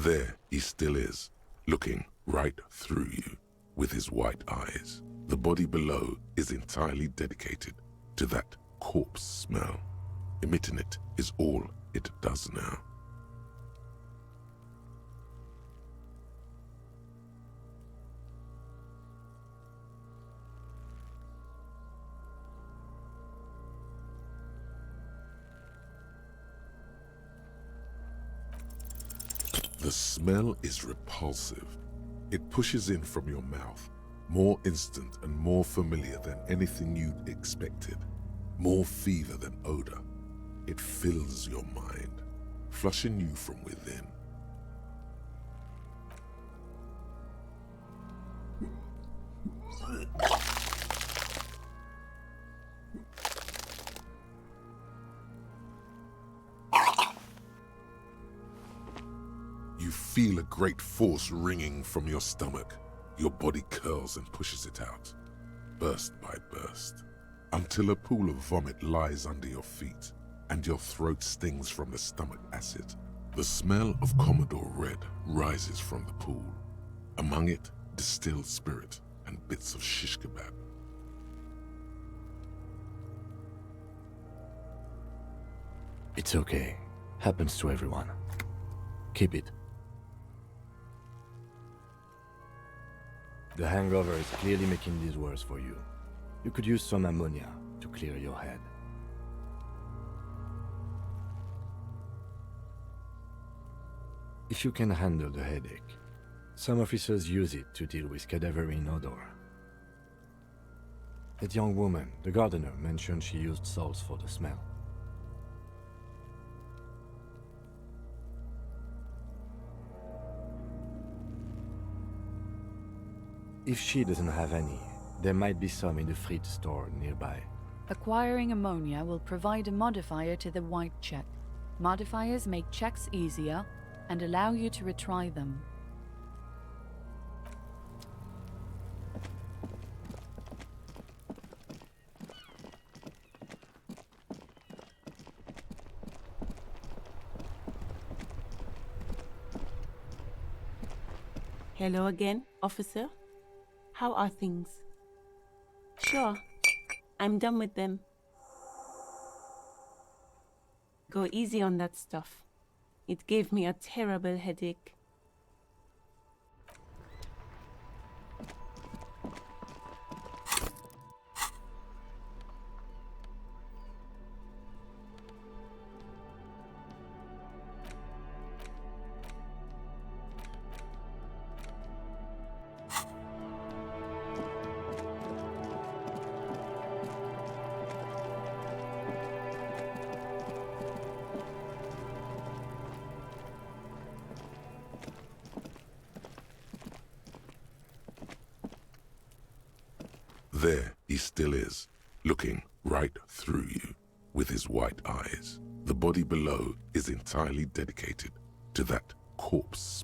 There he still is, looking right through you with his white eyes. The body below is entirely dedicated to that corpse smell. Emitting it is all it does now. The smell is repulsive. It pushes in from your mouth, more instant and more familiar than anything you'd expected, more fever than odor. It fills your mind, flushing you from within. You feel a great force ringing from your stomach. Your body curls and pushes it out, burst by burst, until a pool of vomit lies under your feet and your throat stings from the stomach acid. The smell of Commodore Red rises from the pool. Among it, distilled spirit and bits of shish kebab. It's okay. Happens to everyone. Keep it. The hangover is clearly making this worse for you. You could use some ammonia to clear your head. If you can handle the headache, some officers use it to deal with cadaverine odor. That young woman, the gardener, mentioned she used salts for the smell. If she doesn't have any, there might be some in the fridge store nearby. Acquiring ammonia will provide a modifier to the white check. Modifiers make checks easier and allow you to retry them. Hello again, officer. How are things? Sure, I'm done with them. Go easy on that stuff. It gave me a terrible headache. There he still is, looking right through you with his white eyes. The body below is entirely dedicated to that corpse.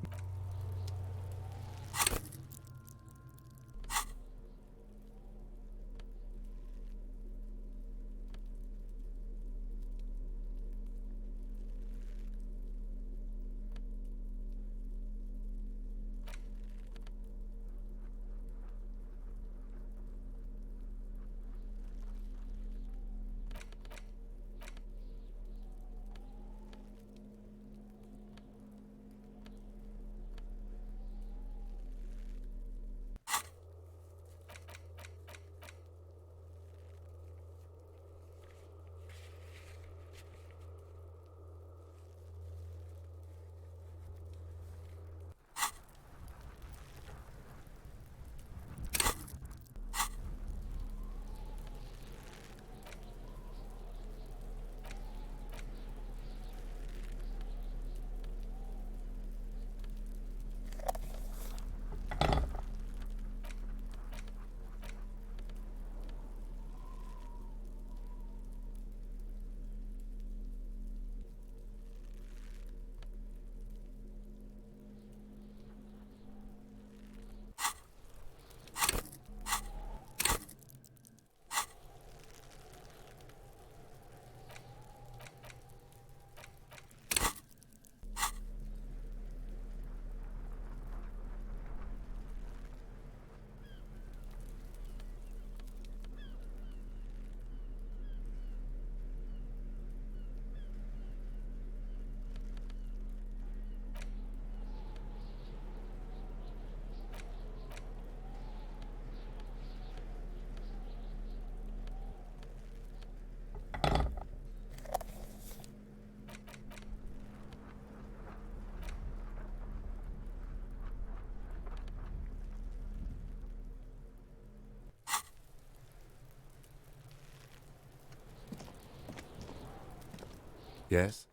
Yes?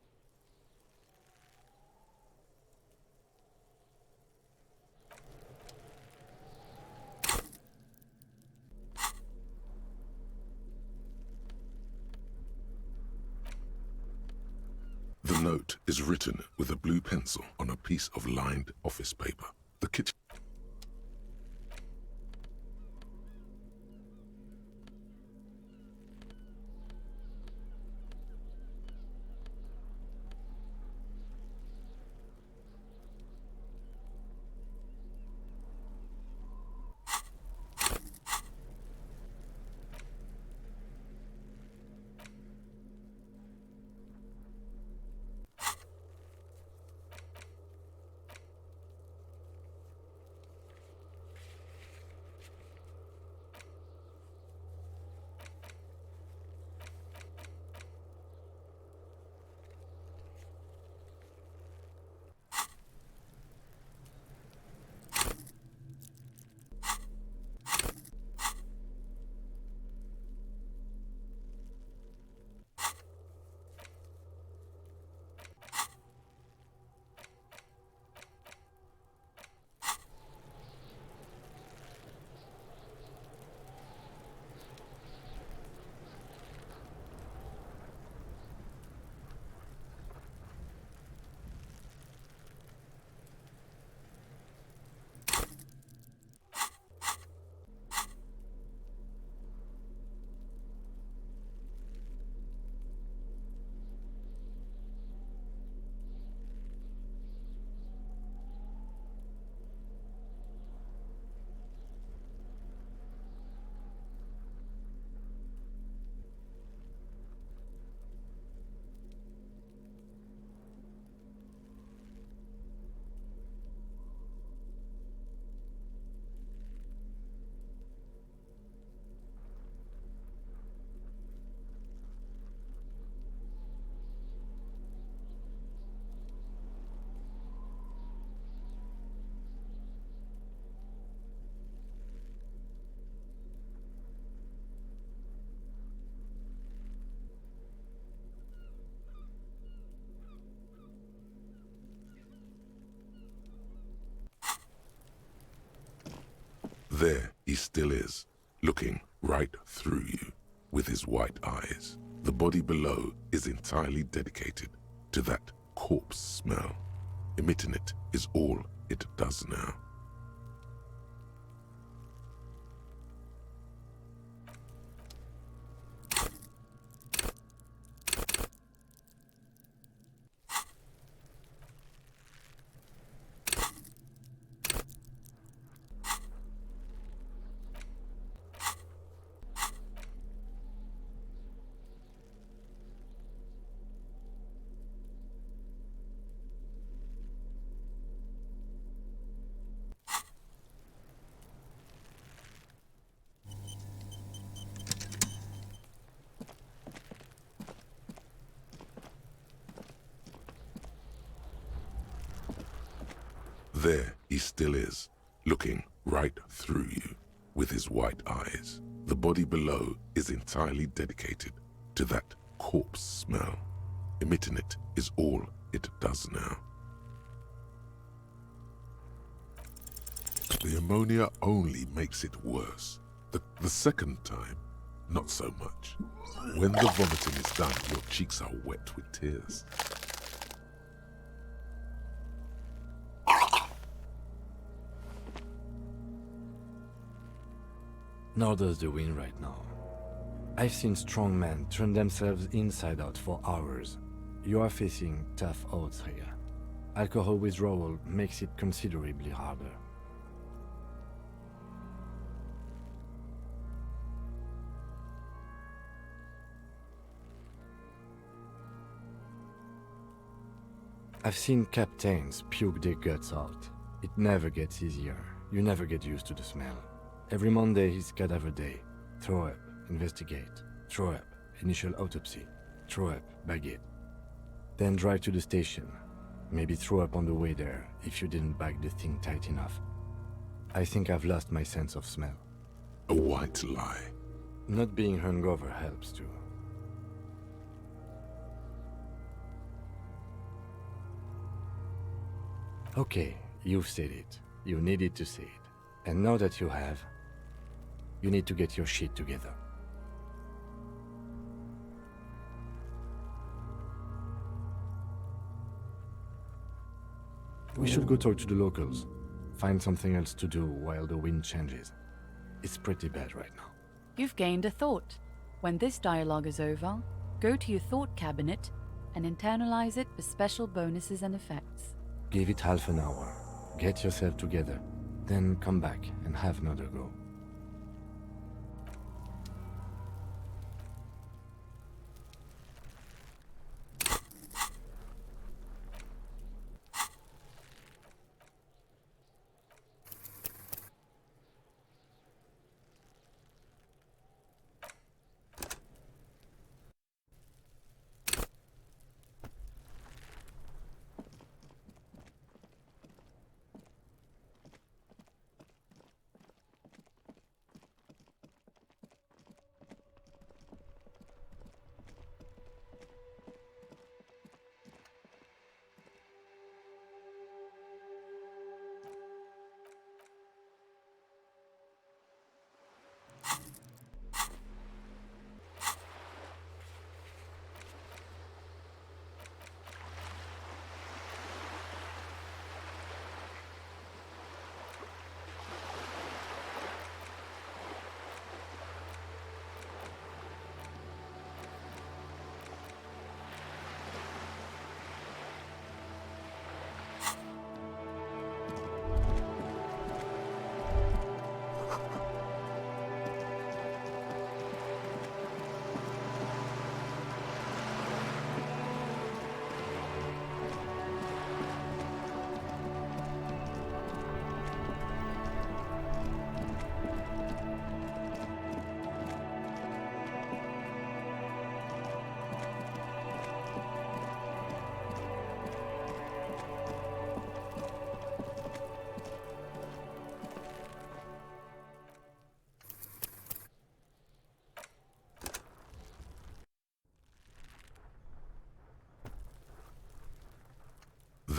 The note is written with a blue pencil on a piece of lined office paper. The kitchen. There he still is, looking right through you with his white eyes. The body below is entirely dedicated to that corpse smell. Emitting it is all it does now. There he still is, looking right through you with his white eyes. The body below is entirely dedicated to that corpse smell. Emitting it is all it does now. The ammonia only makes it worse. The second time, not so much. When the vomiting is done, your cheeks are wet with tears. Nor does the wind right now. I've seen strong men turn themselves inside out for hours. You are facing tough odds here. Alcohol withdrawal makes it considerably harder. I've seen captains puke their guts out. It never gets easier. You never get used to the smell. Every Monday is cadaver day. Throw up, investigate. Throw up, initial autopsy. Throw up, bag it. Then drive to the station. Maybe throw up on the way there if you didn't bag the thing tight enough. I think I've lost my sense of smell. A white lie. Not being hungover helps too. Okay, you've said it. You needed to say it. And now that you have, you need to get your shit together. We should go talk to the locals. Find something else to do while the wind changes. It's pretty bad right now. You've gained a thought. When this dialogue is over, go to your thought cabinet and internalize it for special bonuses and effects. Give it half an hour. Get yourself together. Then come back and have another go.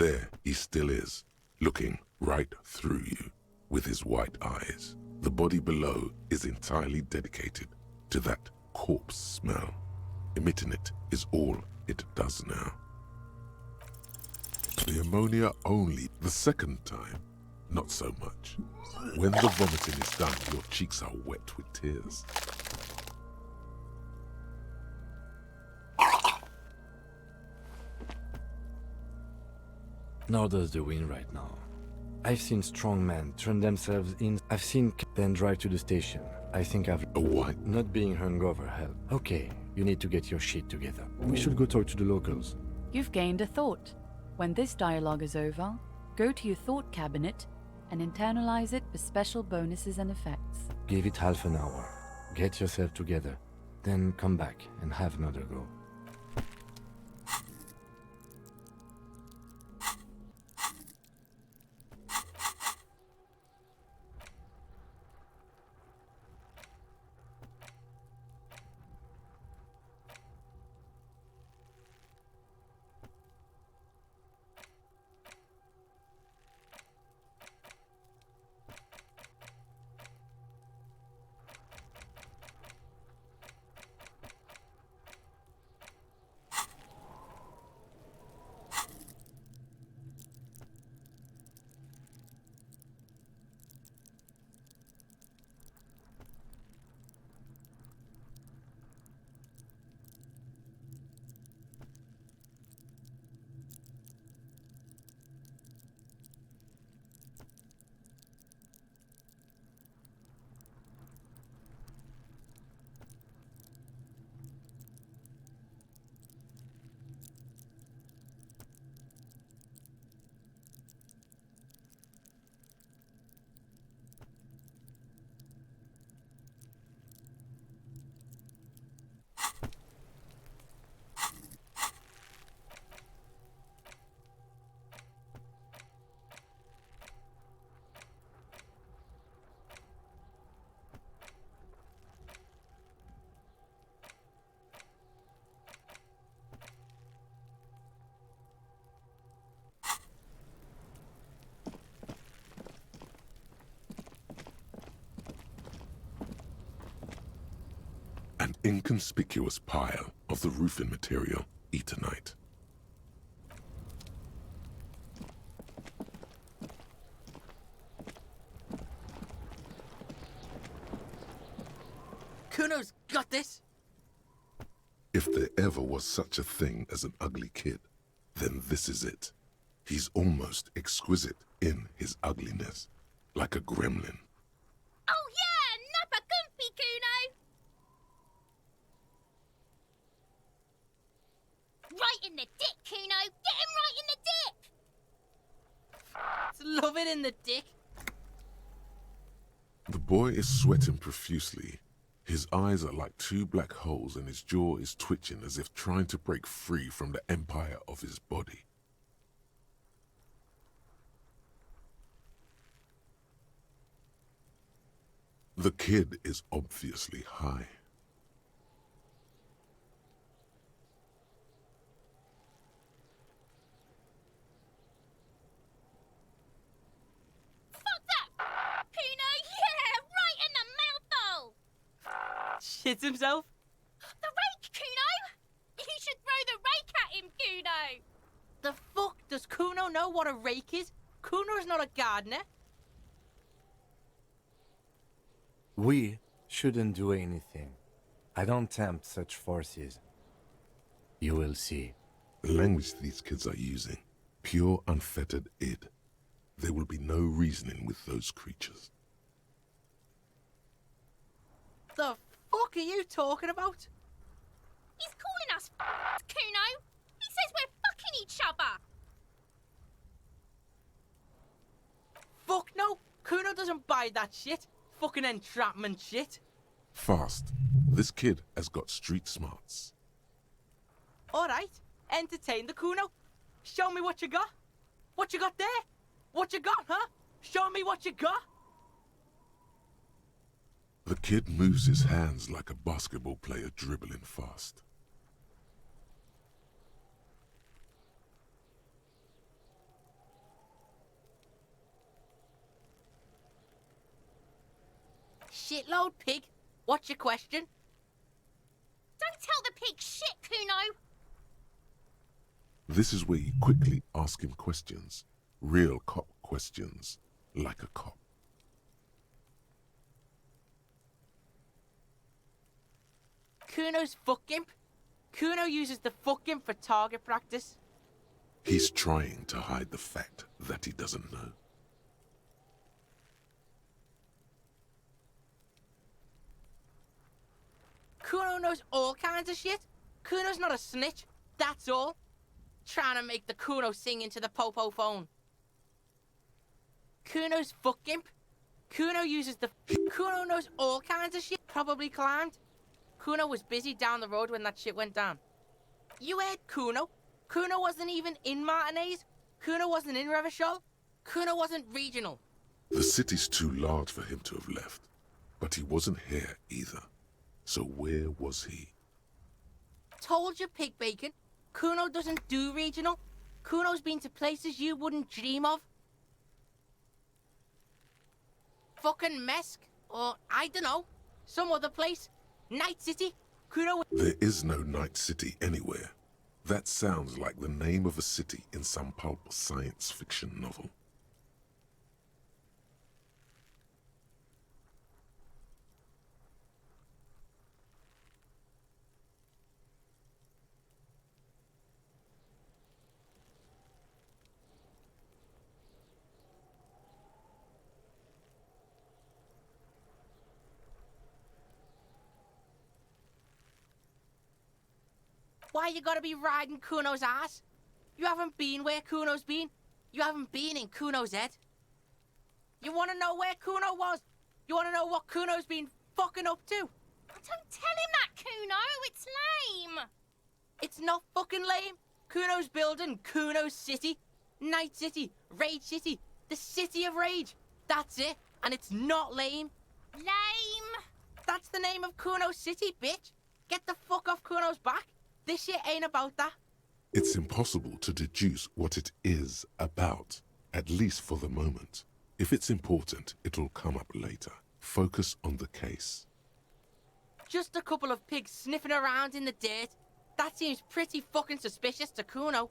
There he still is, looking right through you with his white eyes. The body below is entirely dedicated to that corpse smell. Emitting it is all it does now. The ammonia only. The second time, not so much. When the vomiting is done, your cheeks are wet with tears. Nor does the wind right now. I've seen strong men turn themselves in. I've seen then drive to the station. I think I've... A what? Not being hungover help. Okay, you need to get your shit together. We should go talk to the locals. You've gained a thought. When this dialogue is over, go to your thought cabinet and internalize it for special bonuses and effects. Give it half an hour. Get yourself together. Then come back and have another go. inconspicuous pile of the roofing material Eternite. Kuno's got this. If there ever was such a thing as an ugly kid, then this is it. He's almost exquisite in his ugliness, like a gremlin. Oh yeah, nappa comfy, Kuno! Right in the dick, Kuno! Get him right in the dick! Love it in the dick. The boy is sweating profusely. His eyes are like two black holes and his jaw is twitching as if trying to break free from the empire of his body. The kid is obviously high. Fuck that! Kuno, yeah! Right in the mouthhole! Shits himself. The rake, Kuno! You should throw the rake at him, Kuno! The fuck does Kuno know what a rake is? Kuno's not a gardener. We shouldn't do anything. I don't tempt such forces. You will see. The language these kids are using, pure unfettered id. There will be no reasoning with those creatures. The fuck are you talking about? He's calling us Kuno! He says we're fucking each other! Fuck no. Kuno doesn't buy that shit. Fucking entrapment shit. Fast. This kid has got street smarts. Alright, entertain the Kuno. Show me what you got. What you got there? What you got, huh? Show me what you got. The kid moves his hands like a basketball player dribbling fast. Shitload pig. What's your question? Don't tell the pig shit, Kuno! This is where you quickly ask him questions. Real cop questions, like a cop. Kuno's fuck imp. Kuno uses the fuck imp for target practice. He's trying to hide the fact that he doesn't know. Kuno knows all kinds of shit. Kuno's not a snitch, that's all. Trying to make the Kuno sing into the popo phone. Kuno's fuck imp. Kuno uses the... Kuno knows all kinds of shit. Probably climbed. Kuno was busy down the road when that shit went down. You heard Kuno. Kuno wasn't even in Martinez. Kuno wasn't in Revachol. Kuno wasn't regional. The city's too large for him to have left, but he wasn't here either. So where was he? Told you, pig bacon. Kuno doesn't do regional. Kuno's been to places you wouldn't dream of. Fucking Mesk, or I dunno, some other place. Night City. Kuno... There is no Night City anywhere. That sounds like the name of a city in some pulp science fiction novel. Why you gotta be riding Kuno's ass? You haven't been where Kuno's been. You haven't been in Kuno's head. You wanna know where Kuno was? You wanna know what Kuno's been fucking up to? Don't tell him that, Kuno! It's lame! It's not fucking lame. Kuno's building Kuno's City. Night City. Rage City. The City of Rage. That's it. And it's not lame. Lame! That's the name of Kuno's City, bitch. Get the fuck off Kuno's back. This shit ain't about that. It's impossible to deduce what it is about, at least for the moment. If it's important, it'll come up later. Focus on the case. Just a couple of pigs sniffing around in the dirt. That seems pretty fucking suspicious to Kuno.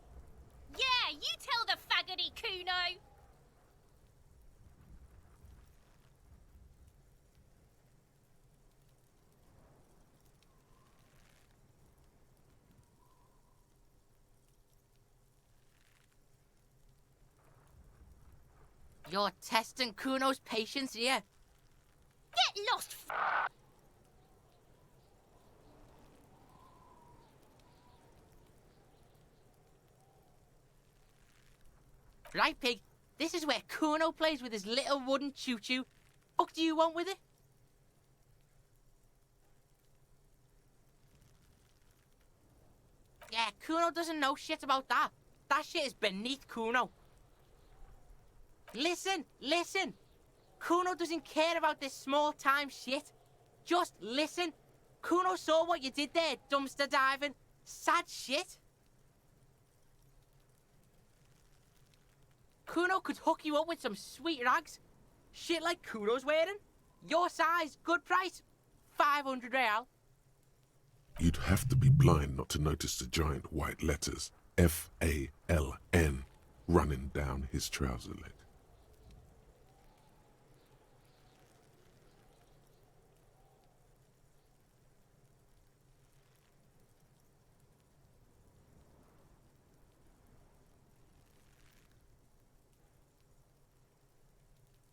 Yeah, you tell the faggoty, Kuno. You're testing Kuno's patience here. Get lost, Right, pig? This is where Kuno plays with his little wooden choo-choo. What do you want with it? Yeah, Kuno doesn't know shit about that. That shit is beneath Kuno. Listen, listen. Kuno doesn't care about this small-time shit. Just listen. Kuno saw what you did there, dumpster diving. Sad shit. Kuno could hook you up with some sweet rags. Shit like Kuno's wearing. Your size, good price. 500 real. You'd have to be blind not to notice the giant white letters F-A-L-N running down his trouser leg.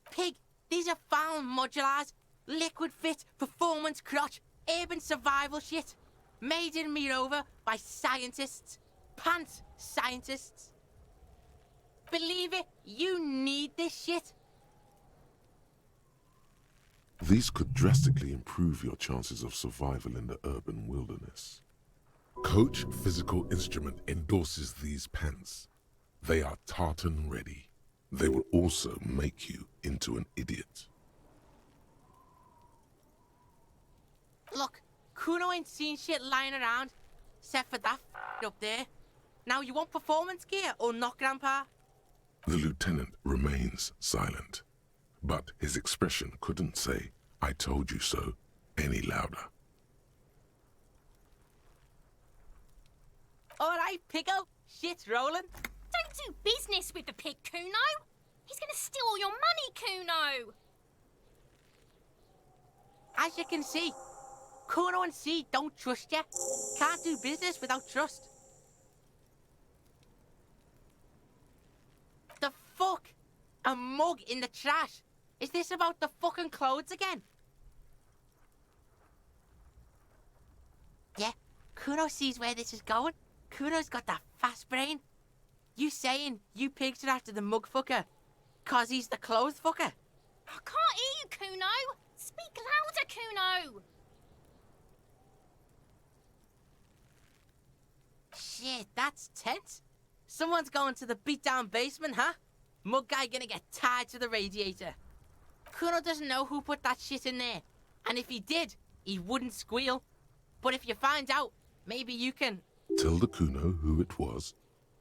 Pig, these are found modulars. Liquid fit, performance crotch, urban survival shit. Made in Mirova by scientists. Pants scientists. Believe it, you need this shit. These could drastically improve your chances of survival in the urban wilderness. Coach Physical Instrument endorses these pants. They are tartan ready. They will also make you into an idiot. Look, Kuno ain't seen shit lying around, except for that up there. Now you want performance gear or not, Grandpa? The lieutenant remains silent, but his expression couldn't say, "I told you so," any louder. Alright, Pico, shit's rolling. Don't do business with the pig, Kuno. He's gonna steal all your money, Kuno. As you can see, Kuno and C don't trust you. Can't do business without trust. The fuck? A mug in the trash? Is this about the fucking clothes again? Yeah, Kuno sees where this is going. Kuno's got that fast brain. You saying you pigs are after the mug fucker? 'Cause he's the clothes fucker? I can't hear you, Kuno. Speak louder, Kuno. Shit, that's tense. Someone's going to the beat-down basement, huh? Mug guy gonna get tied to the radiator. Kuno doesn't know who put that shit in there. And if he did, he wouldn't squeal. But if you find out, maybe you can... Tell the Kuno who it was.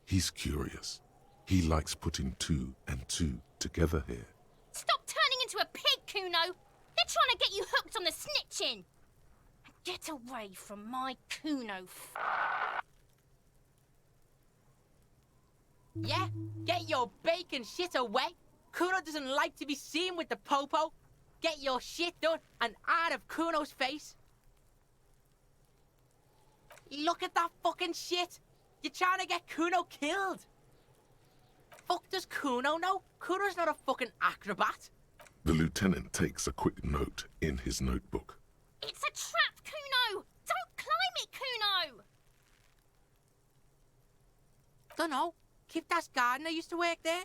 He's curious. He likes putting two and two together here. Stop turning into a pig, Kuno. They're trying to get you hooked on the snitching. Get away from my Kuno. Yeah? Get your bacon shit away. Kuno doesn't like to be seen with the popo. Get your shit done and out of Kuno's face. Look at that fucking shit. You're trying to get Kuno killed. Fuck does Kuno know? Kuno's not a fucking acrobat. The lieutenant takes a quick note in his notebook. It's a trap, Kuno. Don't climb it, Kuno. Dunno. Kiptas Gardner used to work there.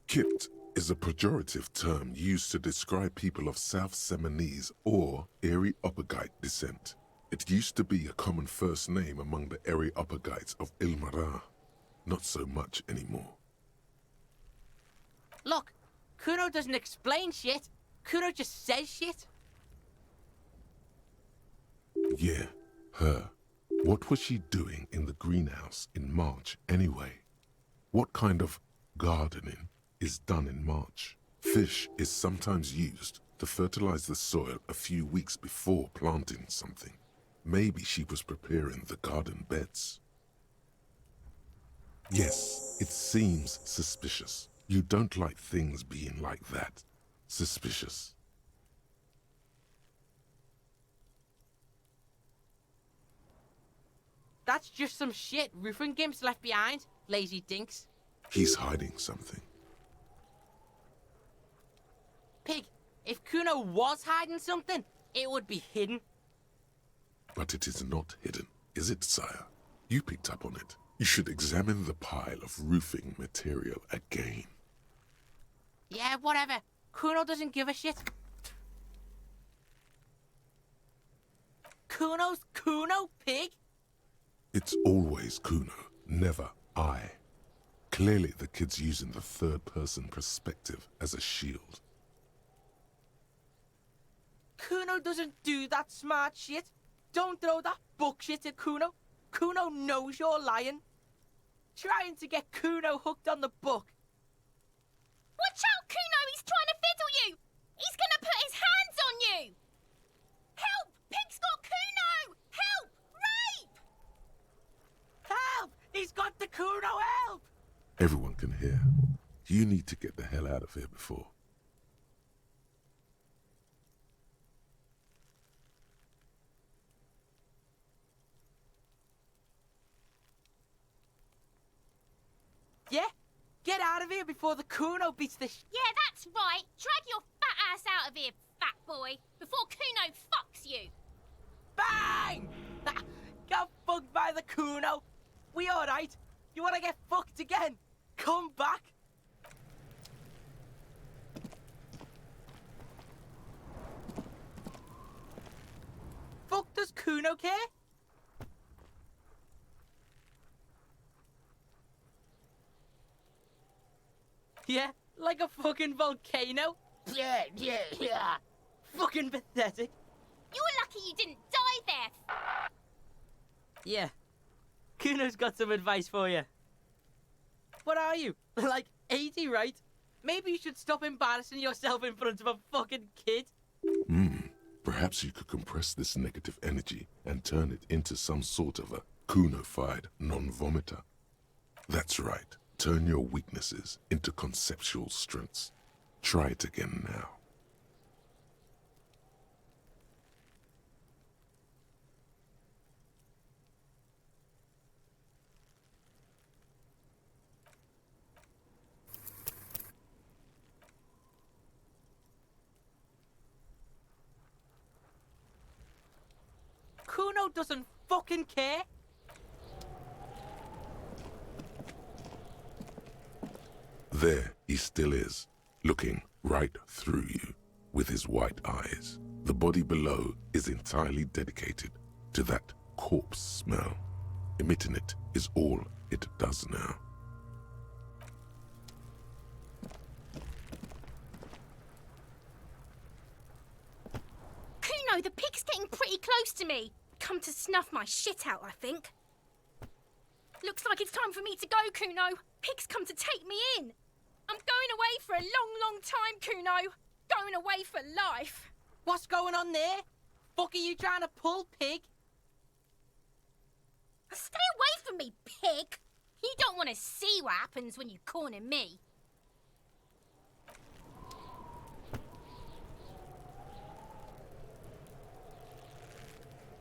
Kipt is a pejorative term used to describe people of South Seminese or Areopagite descent. It used to be a common first name among the Areopagites of Ilmara. Not so much anymore. Look, Kuno doesn't explain shit. Kuno just says shit. Yeah, her. What was she doing in the greenhouse in March anyway? What kind of gardening is done in March? Fish is sometimes used to fertilize the soil a few weeks before planting something. Maybe she was preparing the garden beds. Yes, it seems suspicious. You don't like things being like that. Suspicious. That's just some shit roofing gimps left behind, lazy dinks. He's hiding something. Pig, if Kuno was hiding something, it would be hidden. But it is not hidden, is it, sire? You picked up on it. You should examine the pile of roofing material again. Yeah, whatever. Kuno doesn't give a shit. Kuno's Kuno, pig? It's always Kuno, never I. Clearly the kid's using the third-person perspective as a shield. Kuno doesn't do that smart shit. Don't throw that book shit at Kuno. Kuno knows you're lying. Trying to get Kuno hooked on the book. Watch out, Kuno! He's trying to fiddle you! He's gonna put his hands on you! Help! Pig's got Kuno! Help! Rape! Help! He's got the Kuno, help! Everyone can hear. You need to get the hell out of here before. Yeah? Get out of here before the Kuno beats the Yeah, that's right! Drag your fat ass out of here, fat boy, before Kuno fucks you! Bang! Got fucked by the Kuno. We alright? You wanna get fucked again? Come back. Fuck does Kuno care? Yeah, like a fucking volcano. Yeah. Fucking pathetic. You're lucky you didn't die there! Yeah. Kuno's got some advice for you. What are you? Like 80, right? Maybe you should stop embarrassing yourself in front of a fucking kid. Perhaps you could compress this negative energy and turn it into some sort of a Kuno-fied non-vomiter. That's right. Turn your weaknesses into conceptual strengths. Try it again now. Kuno doesn't fucking care. There he still is, looking right through you with his white eyes. The body below is entirely dedicated to that corpse smell. Emitting it is all it does now. Kuno, the pig's getting pretty close to me. Come to snuff my shit out, I think. Looks like it's time for me to go, Kuno. Pig's come to take me in. I'm going away for a long, long time, Kuno. Going away for life. What's going on there? Fuck are you trying to pull, pig? Stay away from me, pig. You don't want to see what happens when you corner me.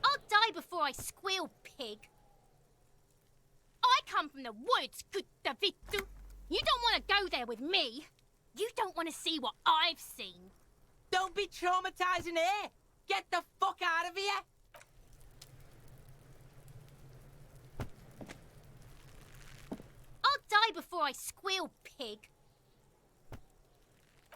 I'll die before I squeal, pig. I come from the woods, good Davidu. You don't want to go there with me. You don't want to see what I've seen. Don't be traumatizing here. Get the fuck out of here. I'll die before I squeal, pig.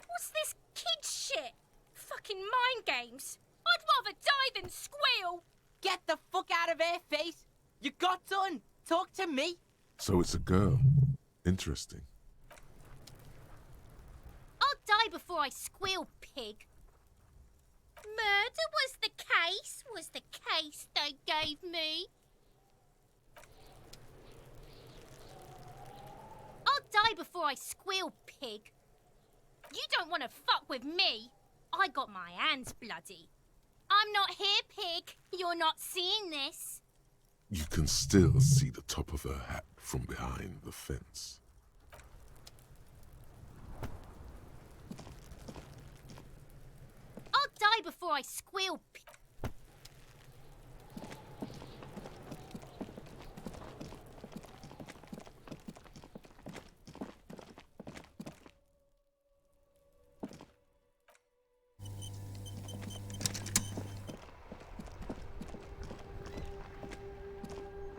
What's this kid shit? Fucking mind games. I'd rather die than squeal. Get the fuck out of here, face. You got done. Talk to me. So it's a girl. Interesting. I'll die before I squeal, pig. Murder was the case they gave me. I'll die before I squeal, pig. You don't want to fuck with me. I got my hands bloody. I'm not here, pig. You're not seeing this. You can still see the top of her hat from behind the fence. I'll die before I squeal, pig.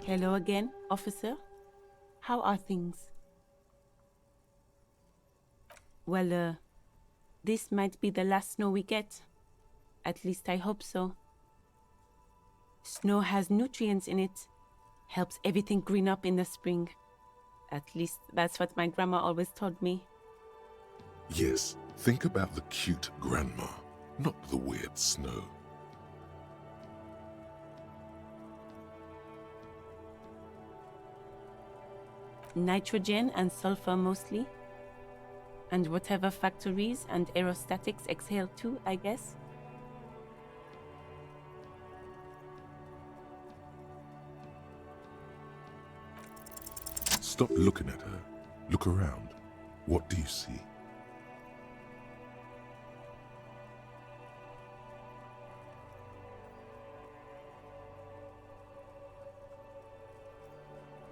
Hello again, officer. How are things? Well, this might be the last snow we get. At least I hope so. Snow has nutrients in it. Helps everything green up in the spring. At least that's what my grandma always told me. Yes, think about the cute grandma, not the weird snow. Nitrogen and sulfur mostly. And whatever factories and aerostatics exhale too, I guess. Stop looking at her. Look around. What do you see?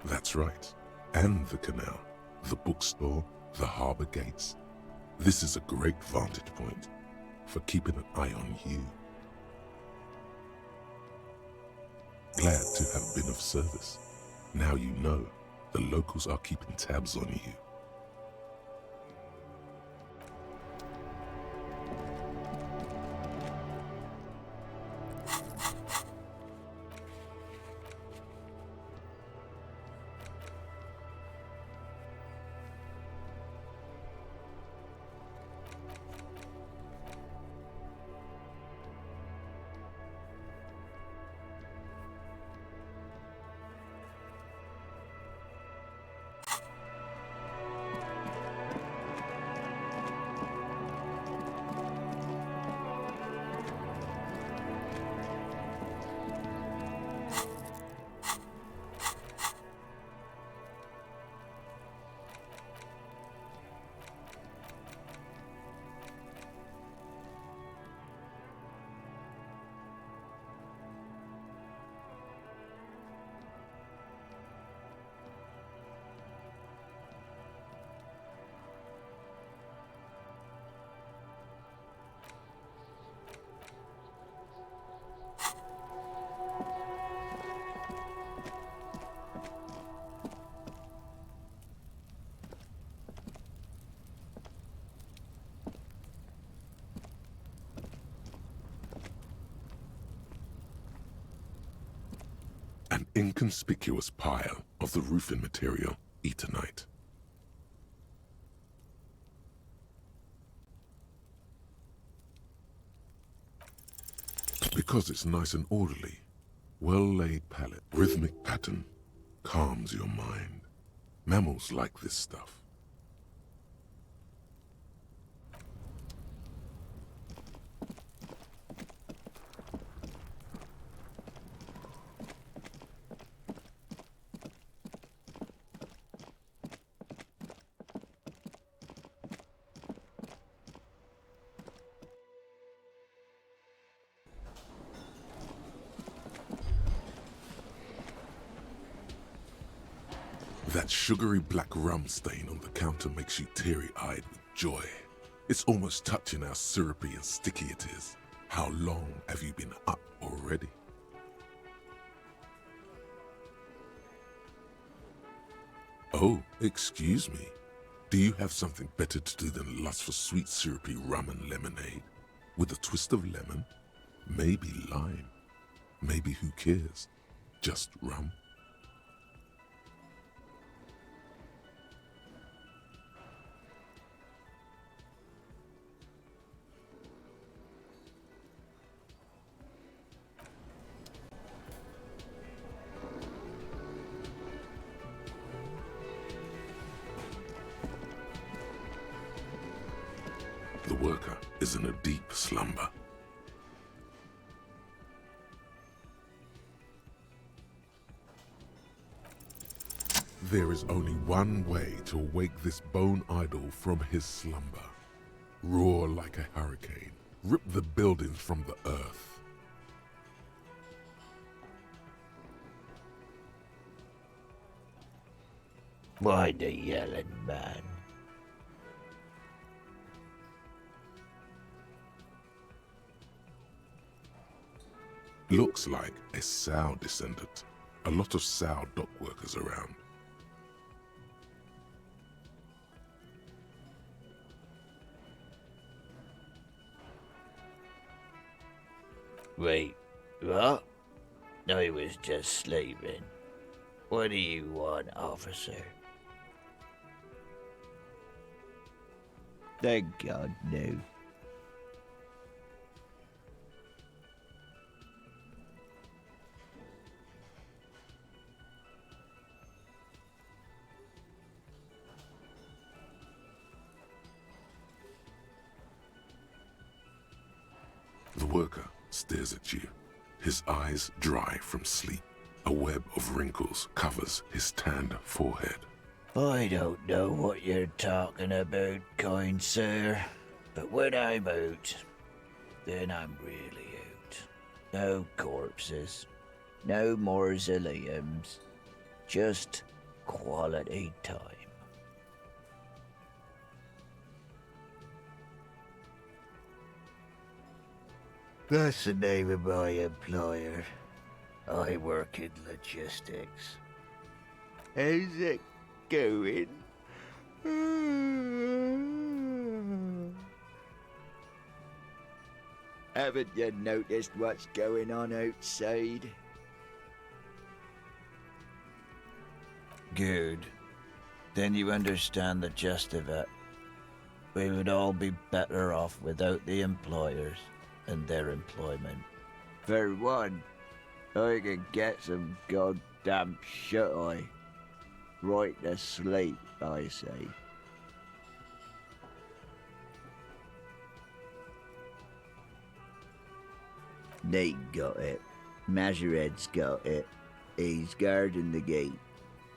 That's right. And the canal, the bookstore, the harbour gates. This is a great vantage point for keeping an eye on you. Glad to have been of service. Now you know the locals are keeping tabs on you. An inconspicuous pile of the roofing material, Eternite. Because it's nice and orderly, well-laid palette, rhythmic pattern, calms your mind. Mammals like this stuff. That sugary black rum stain on the counter makes you teary-eyed with joy. It's almost touching how syrupy and sticky it is. How long have you been up already? Oh, excuse me. Do you have something better to do than lust for sweet syrupy rum and lemonade? With a twist of lemon? Maybe lime. Maybe who cares? Just rum. The worker is in a deep slumber. There is only one way to wake this bone idol from his slumber. Roar like a hurricane. Rip the buildings from the earth. Why the yelling, man? Looks like a Sow descendant. A lot of Sow dock workers around. Wait, what? I was just sleeping. What do you want, officer? Thank God, no. The worker stares at you, his eyes dry from sleep. A web of wrinkles covers his tanned forehead. I don't know what you're talking about, kind sir, but when I'm out, then I'm really out. No corpses, no mausoleums, just quality time. That's the name of my employer. I work in logistics. How's it going? Haven't you noticed what's going on outside? Good. Then you understand the gist of it. We would all be better off without the employers and their employment. For one, I can get some goddamn shut-eye. Right to sleep, I say. Nate got it. Majoret's got it. He's guarding the gate.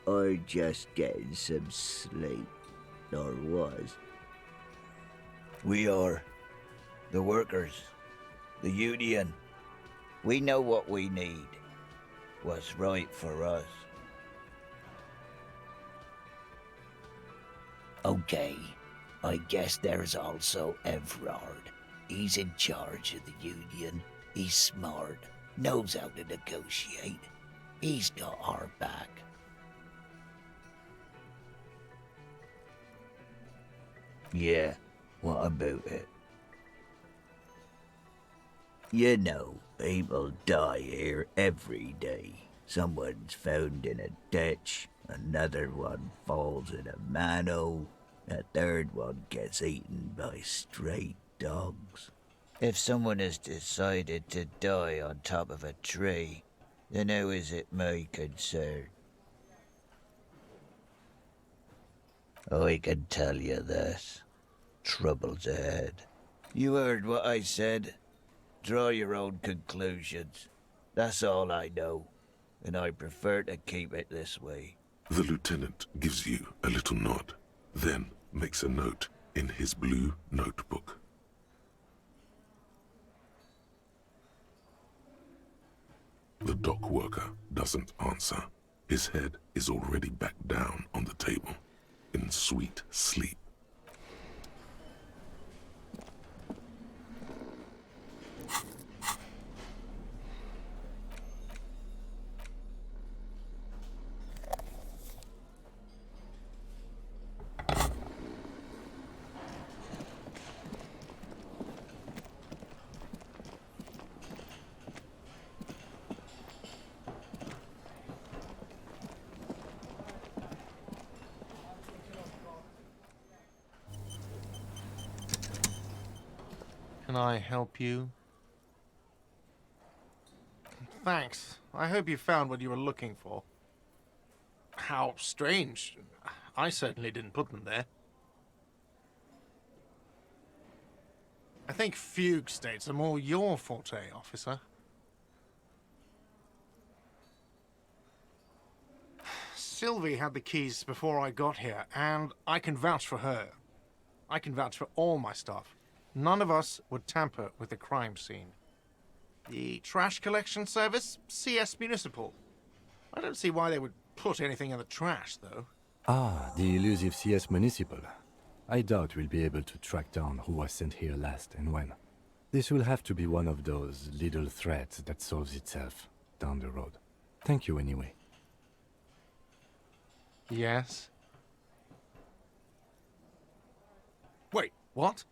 I just getting some sleep. Or was. We are. The workers. The union. We know what we need. What's right for us. Okay, I guess there's also Everard. He's in charge of the union. He's smart, knows how to negotiate. He's got our back. Yeah, what about it? You know, people die here every day. Someone's found in a ditch, another one falls in a manhole, a third one gets eaten by stray dogs. If someone has decided to die on top of a tree, then how is it my concern? I can tell you this. Trouble's ahead. You heard what I said. Draw your own conclusions. That's all I know, and I prefer to keep it this way. The lieutenant gives you a little nod, then makes a note in his blue notebook. The dock worker doesn't answer. His head is already back down on the table, in sweet sleep. Can I help you? Thanks. I hope you found what you were looking for. How strange. I certainly didn't put them there. I think fugue states are more your forte, officer. Sylvie had the keys before I got here, and I can vouch for her. I can vouch for all my staff. None of us would tamper with the crime scene. The trash collection service? CS Municipal. I don't see why they would put anything in the trash, though. Ah, the elusive CS Municipal. I doubt we'll be able to track down who was sent here last and when. This will have to be one of those little threats that solves itself down the road. Thank you anyway. Yes? Wait, what?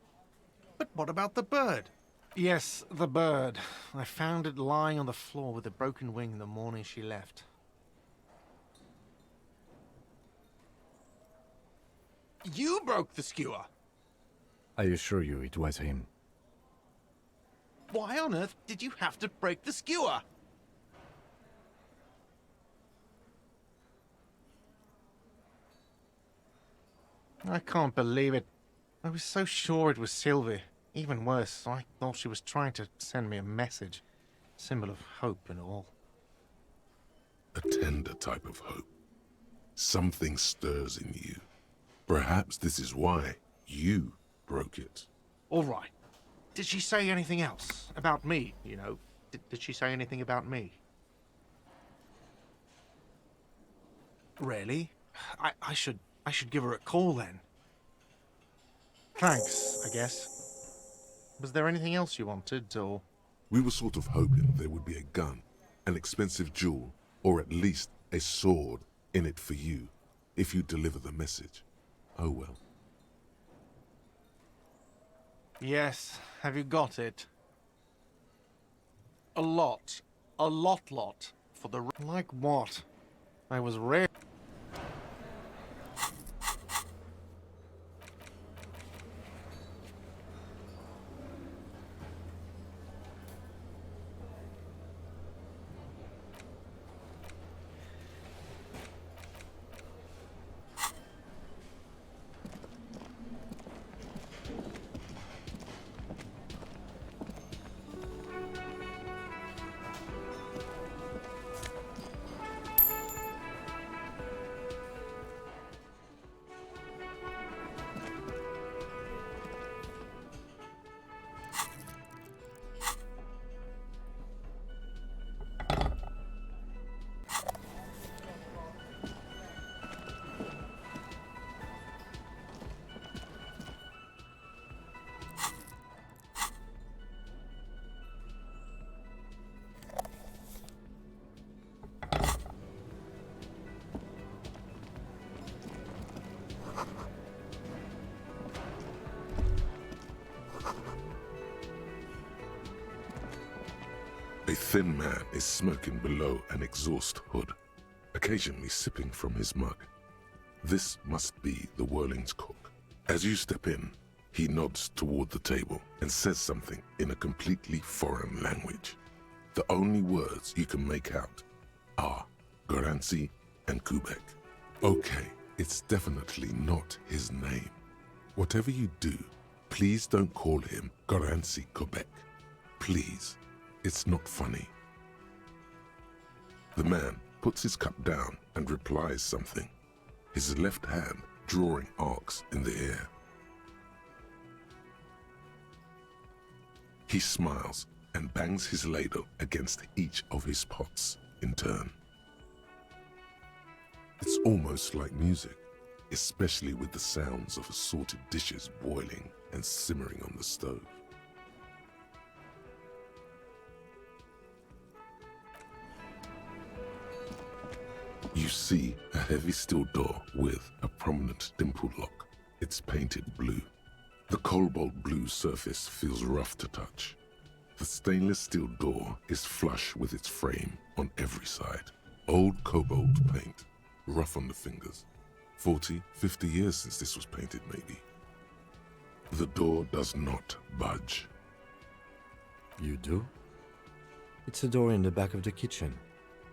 But what about the bird? Yes, the bird. I found it lying on the floor with a broken wing the morning she left. You broke the skewer! I assure you it was him. Why on earth did you have to break the skewer? I can't believe it. I was so sure it was Sylvie. Even worse, I thought she was trying to send me a message. Symbol of hope and all. A tender type of hope. Something stirs in you. Perhaps this is why you broke it. All right. Did she say anything else? About me, you know? Did she say anything about me? Really? I should give her a call then. Thanks, I guess. Was there anything else you wanted, or...? We were sort of hoping there would be a gun, an expensive jewel, or at least a sword in it for you, if you deliver the message. Oh well. Yes, have you got it? A lot. A lot. For the... Like what? I was rare. A thin man is smoking below an exhaust hood, occasionally sipping from his mug. This must be the Whirling's cook. As you step in, he nods toward the table and says something in a completely foreign language. The only words you can make out are Garancy and Kubek. Okay, it's definitely not his name. Whatever you do, please don't call him Garancy Kubek. Please. It's not funny. The man puts his cup down and replies something, his left hand drawing arcs in the air. He smiles and bangs his ladle against each of his pots in turn. It's almost like music, especially with the sounds of assorted dishes boiling and simmering on the stove. You see a heavy steel door with a prominent dimple lock. It's painted blue. The cobalt blue surface feels rough to touch. The stainless steel door is flush with its frame on every side. Old cobalt paint, rough on the fingers. 40, 50 years since this was painted, maybe. The door does not budge. You do? It's a door in the back of the kitchen.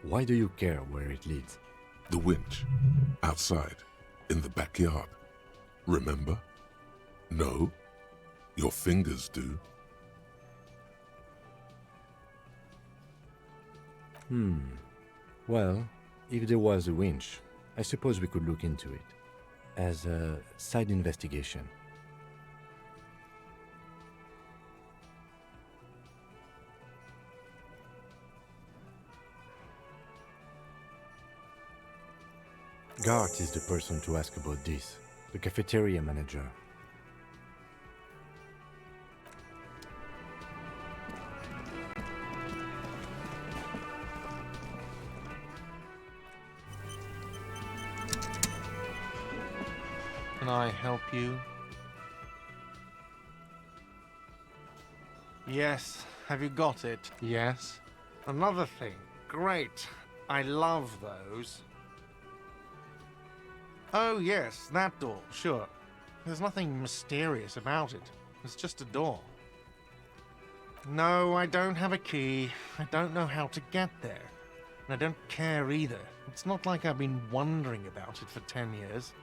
Why do you care where it leads? The winch, outside, in the backyard. Remember? No? Your fingers do. Well, if there was a winch, I suppose we could look into it. As a side investigation. Gart is the person to ask about this, the cafeteria manager. Can I help you? Yes. Have you got it? Yes. Another thing. Great. I love those. Oh, yes, that door, sure. There's nothing mysterious about it. It's just a door. No, I don't have a key. I don't know how to get there. And I don't care either. It's not like I've been wondering about it for 10 years.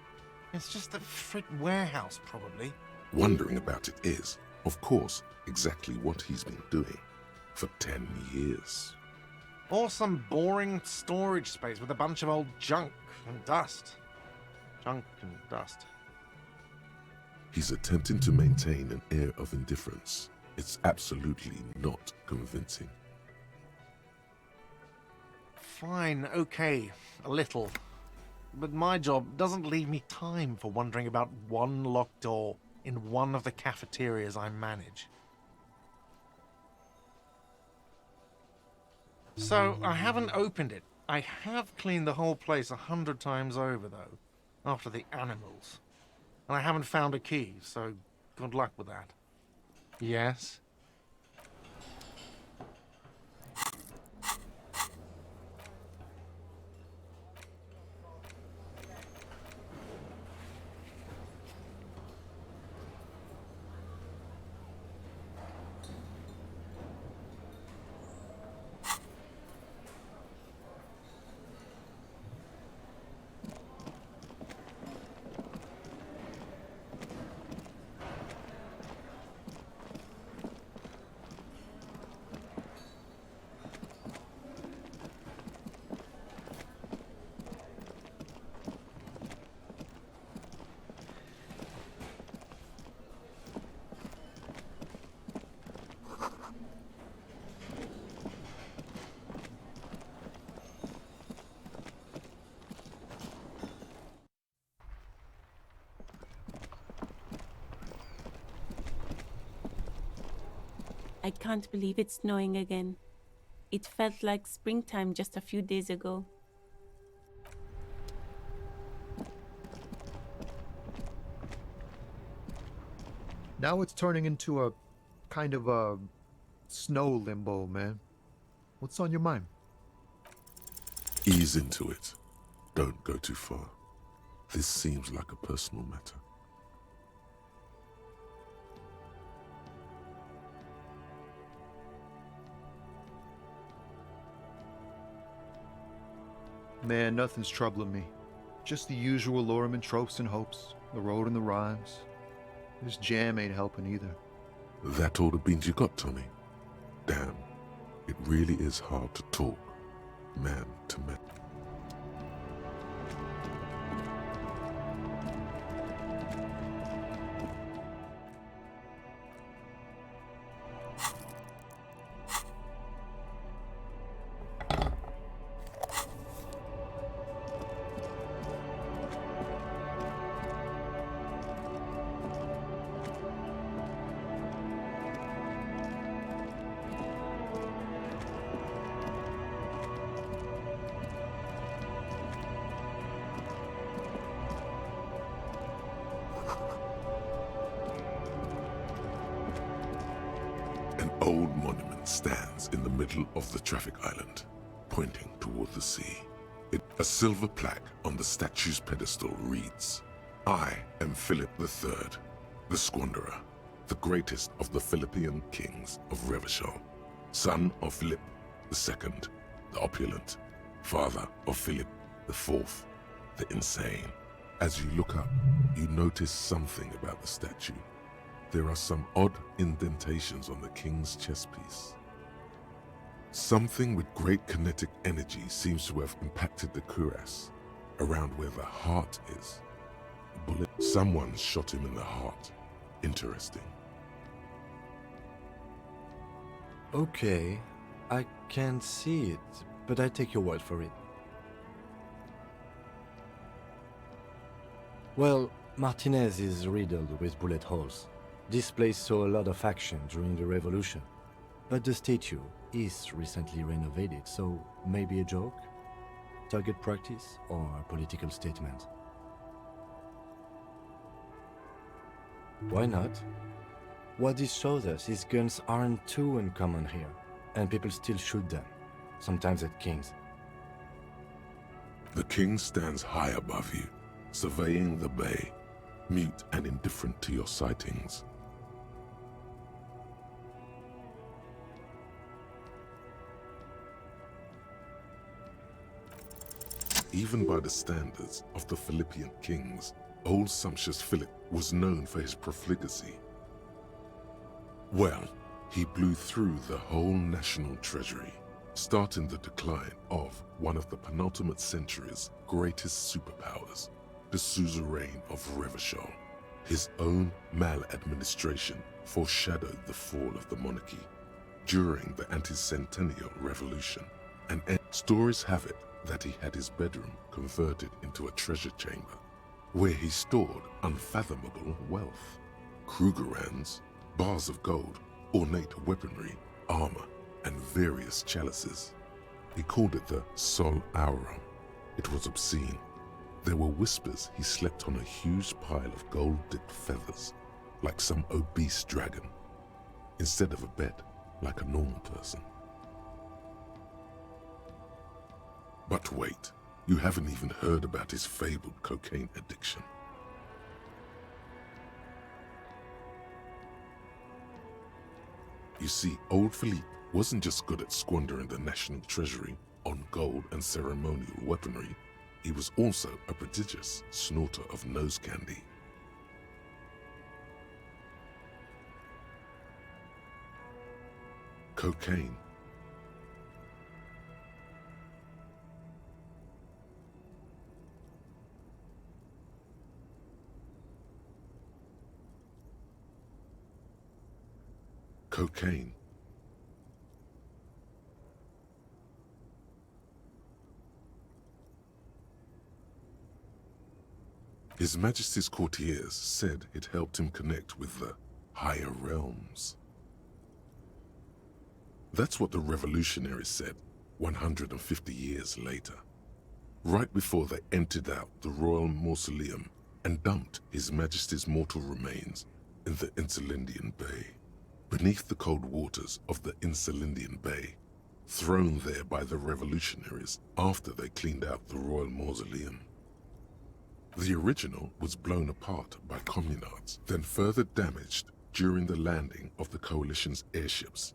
It's just the frick warehouse, probably. Wondering about it is, of course, exactly what he's been doing for 10 years. Or some boring storage space with a bunch of old junk and dust. Junk and dust. He's attempting to maintain an air of indifference. It's absolutely not convincing. Fine, okay, a little. But my job doesn't leave me time for wondering about one locked door in one of the cafeterias I manage. So, I haven't opened it. I have cleaned the whole place 100 times over, though, after the animals. And I haven't found a key, so good luck with that. Yes? I can't believe it's snowing again. It felt like springtime just a few days ago. Now it's turning into a kind of a snow limbo, man. What's on your mind? Ease into it. Don't go too far. This seems like a personal matter. Man, nothing's troubling me. Just the usual Lorman tropes and hopes. The road and the rhymes. This jam ain't helping either. That all the beans you got, Tommy? Damn, it really is hard to talk man to man. An old monument stands in the middle of the traffic island, pointing toward the sea. A silver plaque on the statue's pedestal reads, "I am Philip III, the Squanderer, the greatest of the Philippian kings of Revachol, son of Philip II, the opulent, father of Philip IV, the insane." As you look up, you notice something about the statue. there are some odd indentations on the king's chest piece. Something with great kinetic energy seems to have impacted the cuirass, around where the heart is. Bullet. Someone shot him in the heart. Interesting. Okay, I can't see it, but I take your word for it. Well, Martinez is riddled with bullet holes. This place saw a lot of action during the revolution. But the statue is recently renovated, so maybe a joke? Target practice or a political statement? Why not? What this shows us is guns aren't too uncommon here, and people still shoot them, sometimes at kings. The king stands high above you, surveying the bay, mute and indifferent to your sightings. Even by the standards of the Philippian kings, old sumptuous Philip was known for his profligacy. Well, he blew through the whole national treasury, starting the decline of one of the penultimate century's greatest superpowers, the suzerain of Revachol. His own maladministration foreshadowed the fall of the monarchy during the anti-centennial revolution, and stories have it that he had his bedroom converted into a treasure chamber, where he stored unfathomable wealth. Krugerrands, bars of gold, ornate weaponry, armor, and various chalices. He called it the Sol Aurum. It was obscene. There were whispers he slept on a huge pile of gold-dipped feathers, like some obese dragon, instead of a bed, like a normal person. But wait, you haven't even heard about his fabled cocaine addiction. You see, old Philippe wasn't just good at squandering the national treasury on gold and ceremonial weaponry, he was also a prodigious snorter of nose candy. Cocaine. Cocaine. His Majesty's courtiers said it helped him connect with the higher realms. That's what the revolutionaries said 150 years later, right before they emptied out the royal mausoleum and dumped His Majesty's mortal remains in the Insulindian Bay. Beneath the cold waters of the Insulindian Bay, thrown there by the revolutionaries after they cleaned out the royal mausoleum. The original was blown apart by communards, then further damaged during the landing of the coalition's airships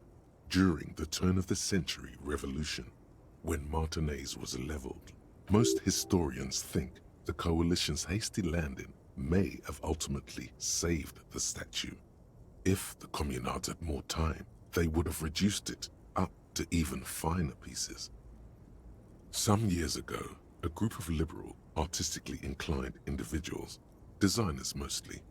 during the turn-of-the-century revolution, when Martinez was leveled. Most historians think the coalition's hasty landing may have ultimately saved the statue. If the communards had more time, they would have reduced it up to even finer pieces. Some years ago, a group of liberal, artistically inclined individuals, designers mostly,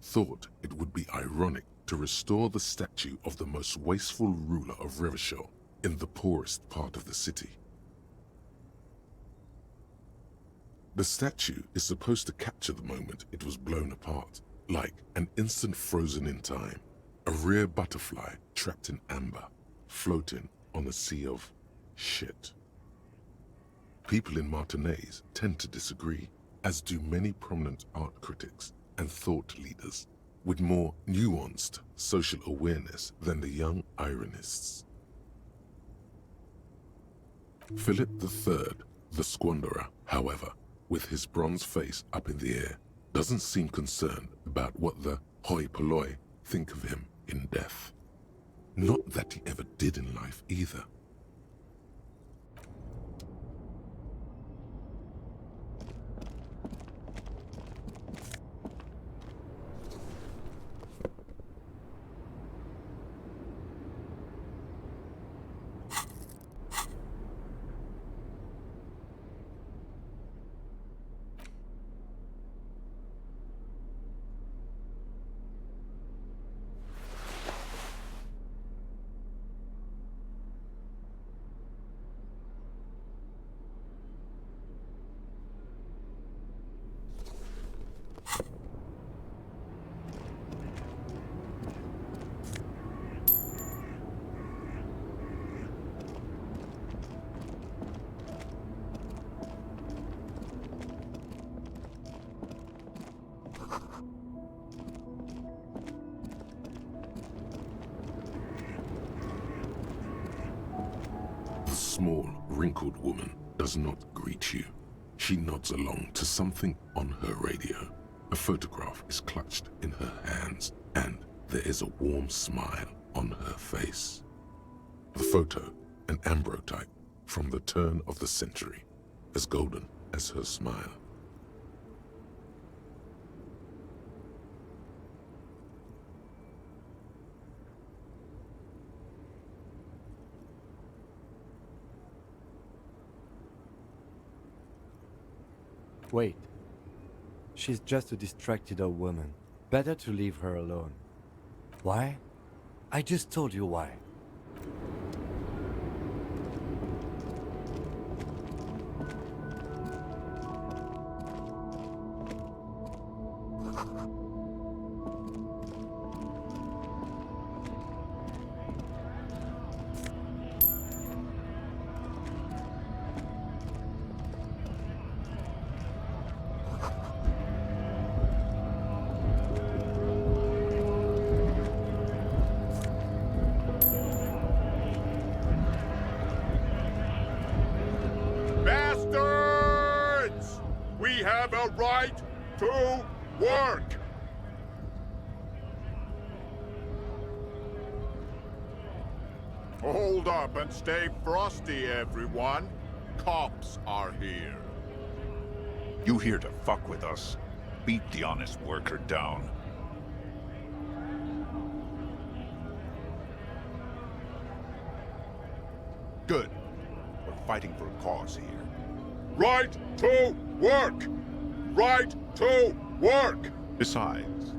thought it would be ironic to restore the statue of the most wasteful ruler of Revachol in the poorest part of the city. The statue is supposed to capture the moment it was blown apart, like an instant frozen in time, a rare butterfly trapped in amber, floating on a sea of shit. People in Martinez tend to disagree, as do many prominent art critics and thought leaders with more nuanced social awareness than the young ironists. Philip III, the squanderer, however, with his bronze face up in the air, doesn't seem concerned about what the hoi polloi think of him in death. Not that he ever did in life either. small, wrinkled woman does not greet you. She nods along to something on her radio. A photograph is clutched in her hands, and there is a warm smile on her face. The photo, an ambrotype from the turn of the century, as golden as her smile. Wait. She's just a distracted old woman. Better to leave her alone. Why? I just told you why. Bastards! We have a right to work! Hold up and stay frosty, everyone. Cops are here. You here to fuck with us? Beat the honest worker down. Good. We're fighting for a cause here. Right to work! Right to work! Besides,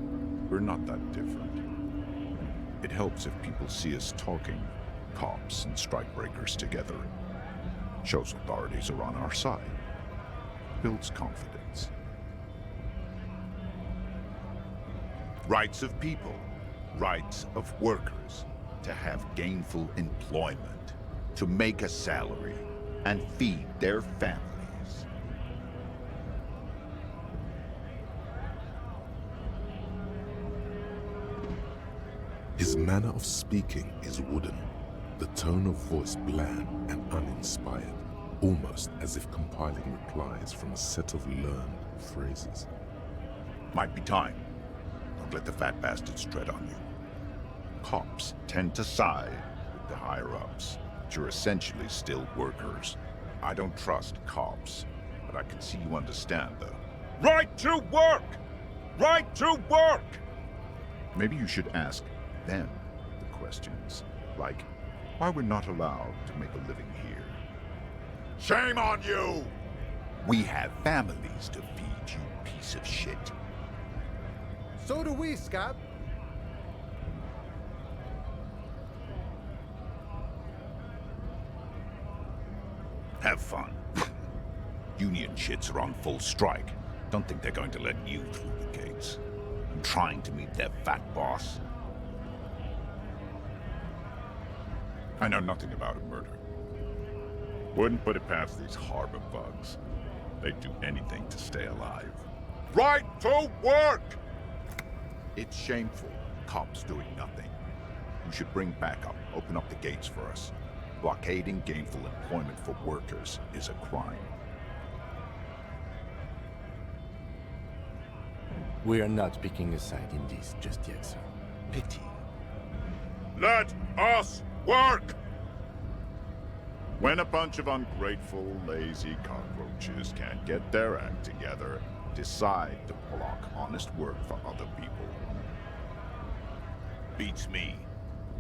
we're not that different. It helps if people see us talking, cops and strikebreakers together. Shows authorities are on our side. Builds confidence. Rights of people. Rights of workers. To have gainful employment. To make a salary. And feed their families. His manner of speaking is wooden, the tone of voice bland and uninspired, almost as if compiling replies from a set of learned phrases. Might be time. Don't let the fat bastards tread on you. Cops tend to side with the higher-ups, but you're essentially still workers. I don't trust cops, but I can see you understand the Right to work! Right to work! Maybe you should ask them the questions, like why we're not allowed to make a living here. Shame on you! We have families to feed, you piece of shit. So do we, Scab. Have fun. Union shits are on full strike. Don't think they're going to let you through the gates. I'm trying to meet their fat boss. I know nothing about a murder. Wouldn't put it past these harbor bugs. They'd do anything to stay alive. Right to work! It's shameful. Cops doing nothing. You should bring backup. Open up the gates for us. Blockading gainful employment for workers is a crime. We are not picking a side in this just yet, sir. Pity. Let us work! When a bunch of ungrateful, lazy cockroaches can't get their act together, decide to block honest work for other people. Beats me.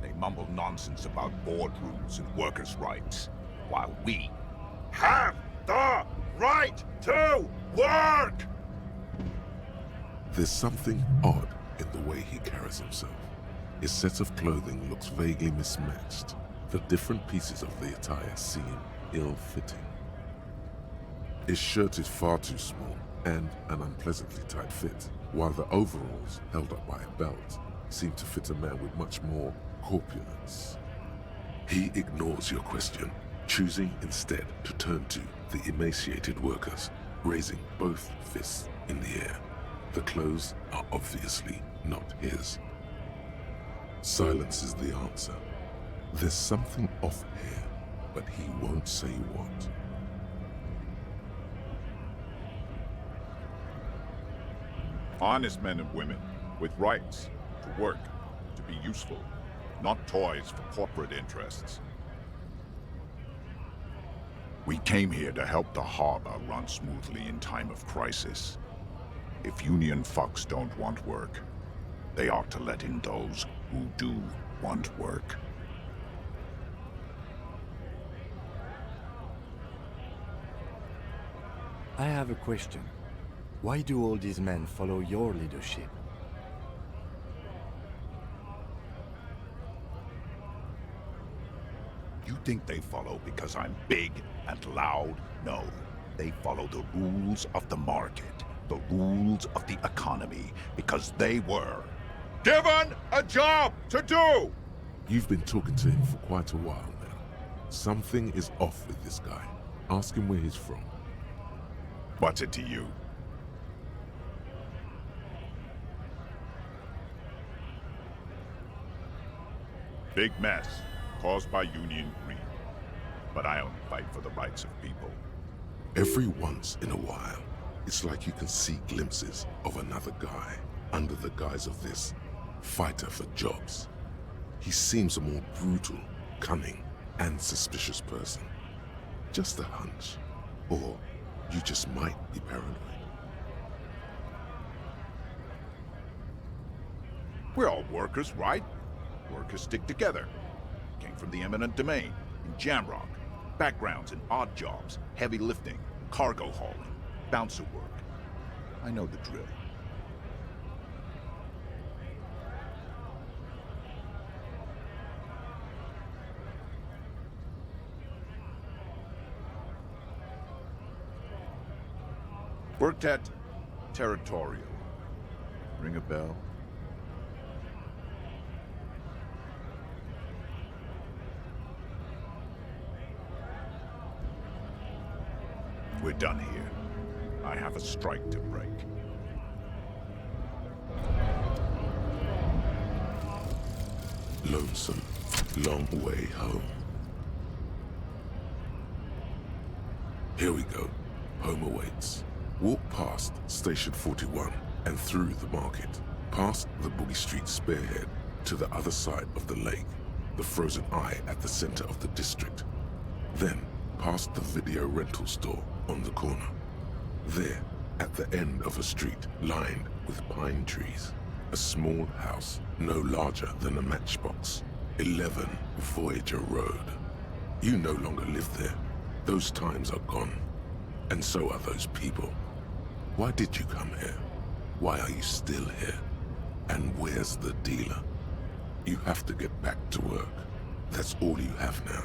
They mumble nonsense about boardrooms and workers' rights, while we Have the right to work! There's something odd in the way he carries himself. His set of clothing looks vaguely mismatched. The different pieces of the attire seem ill-fitting. His shirt is far too small and an unpleasantly tight fit, while the overalls, held up by a belt, seem to fit a man with much more corpulence. He ignores your question, choosing instead to turn to the emaciated workers, raising both fists in the air. The clothes are obviously not his. Silence is the answer. There's something off here. but he won't say what. Honest men and women, with rights, to work, to be useful, not toys for corporate interests. We came here to help the harbor run smoothly in time of crisis. If Union fucks don't want work, they ought to let in those who do want work. I have a question. Why do all these men follow your leadership? You think they follow because I'm big and loud? No. They follow the rules of the market, the rules of the economy, because they were given a job to do! You've been talking to him for quite a while now. Something is off with this guy. Ask him where he's from. What's it to you? Big mess, caused by Union greed. But I only fight for the rights of people. Every once in a while, it's like you can see glimpses of another guy under the guise of this fighter for jobs. He seems a more brutal, cunning, and suspicious person. Just a hunch. Or you just might be paranoid. We're all workers, right? Workers stick together. Came from the eminent domain, in Jamrock. Backgrounds in odd jobs, heavy lifting, cargo hauling, bouncer work. I know the drill. Worked at Territorial. Ring a bell? We're done here. I have a strike to break. Lonesome, long way home. Here we go. Home awaits. Walk past Station 41 and through the market, past the Boogie Street spearhead to the other side of the lake, the frozen eye at the center of the district. Then, past the video rental store on the corner. There, at the end of a street lined with pine trees, a small house no larger than a matchbox. 11 Voyager Road. You no longer live there. Those times are gone. And so are those people. Why did you come here? Why are you still here? And where's the dealer? You have to get back to work. That's all you have now.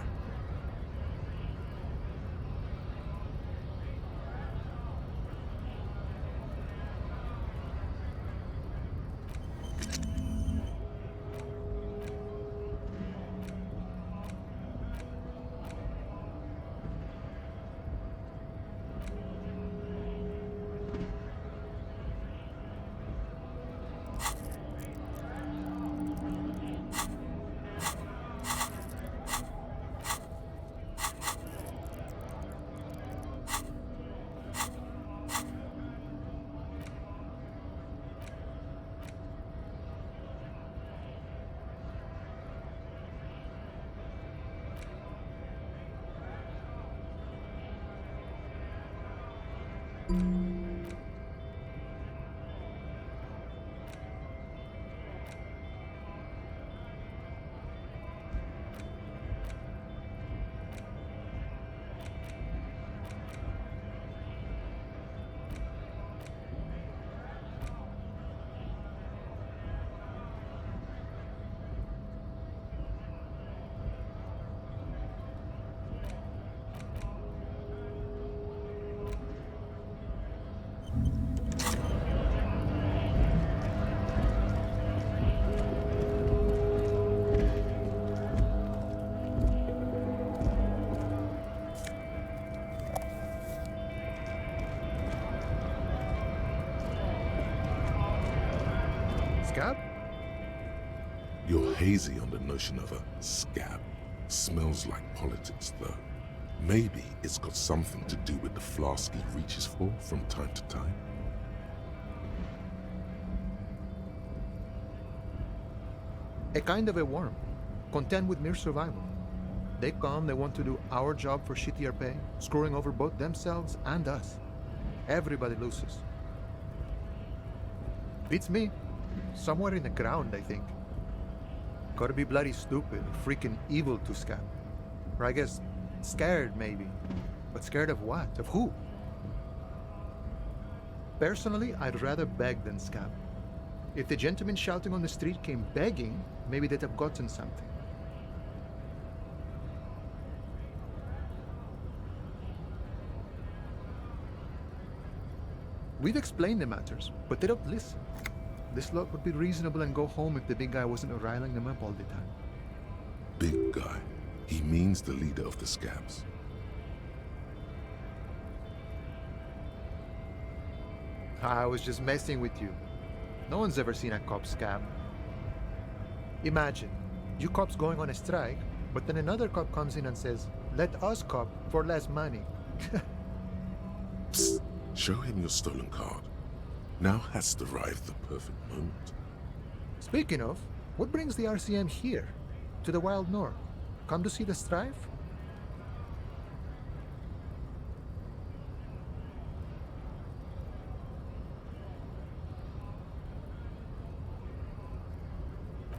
Scab? You're hazy on the notion of a scab. Smells like politics, though. Maybe it's got something to do with the flask he reaches for from time to time. A kind of a worm, content with mere survival. They come, they want to do our job for shittier pay, screwing over both themselves and us. Everybody loses. Beats me. Somewhere in the ground, I think. Gotta be bloody stupid, freaking evil to scab. Or I guess, scared maybe. But scared of what? Of who? Personally, I'd rather beg than scab. If the gentleman shouting on the street came begging, maybe they'd have gotten something. We've explained the matters, but they don't listen. This lot would be reasonable and go home if the big guy wasn't riling them up all the time. Big guy. He means the leader of the scabs. I was just messing with you. No one's ever seen a cop scab. Imagine, you cops going on a strike, but then another cop comes in and says, "Let us cop for less money." Psst. Show him your stolen card. Now has arrived the perfect moment. Speaking of, what brings the RCM here? To the wild north? Come to see the strife?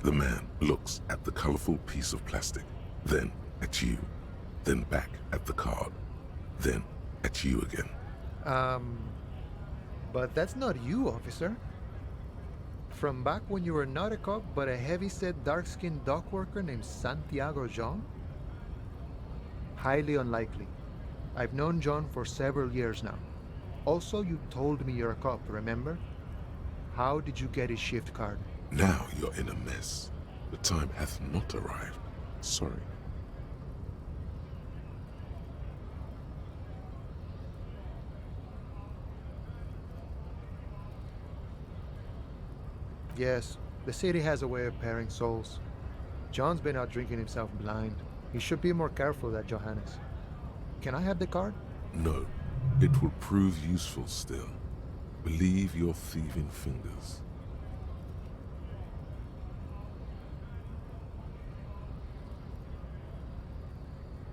The man looks at the colorful piece of plastic, then at you, then back at the card, then at you again. But that's not you, officer. From back when you were not a cop, but a heavy-set, dark-skinned dock worker named Santiago John? Highly unlikely. I've known John for several years now. Also, you told me you're a cop, remember? How did you get his shift card? Now you're in a mess. The time hath not arrived. Sorry. Yes, the city has a way of pairing souls. John's been out drinking himself blind. He should be more careful, that Johannes. Can I have the card? No, it will prove useful still. Believe your thieving fingers.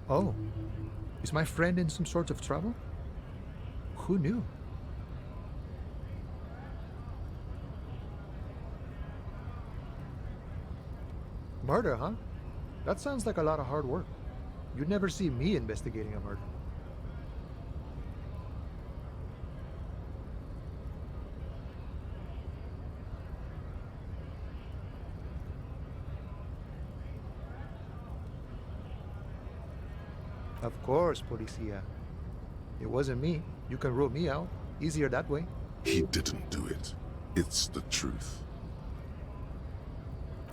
Oh, is my friend in some sort of trouble? Who knew? Murder, huh? That sounds like a lot of hard work. You'd never see me investigating a murder. Of course, Policia. It wasn't me. You can rule me out. Easier that way. He didn't do it. It's the truth.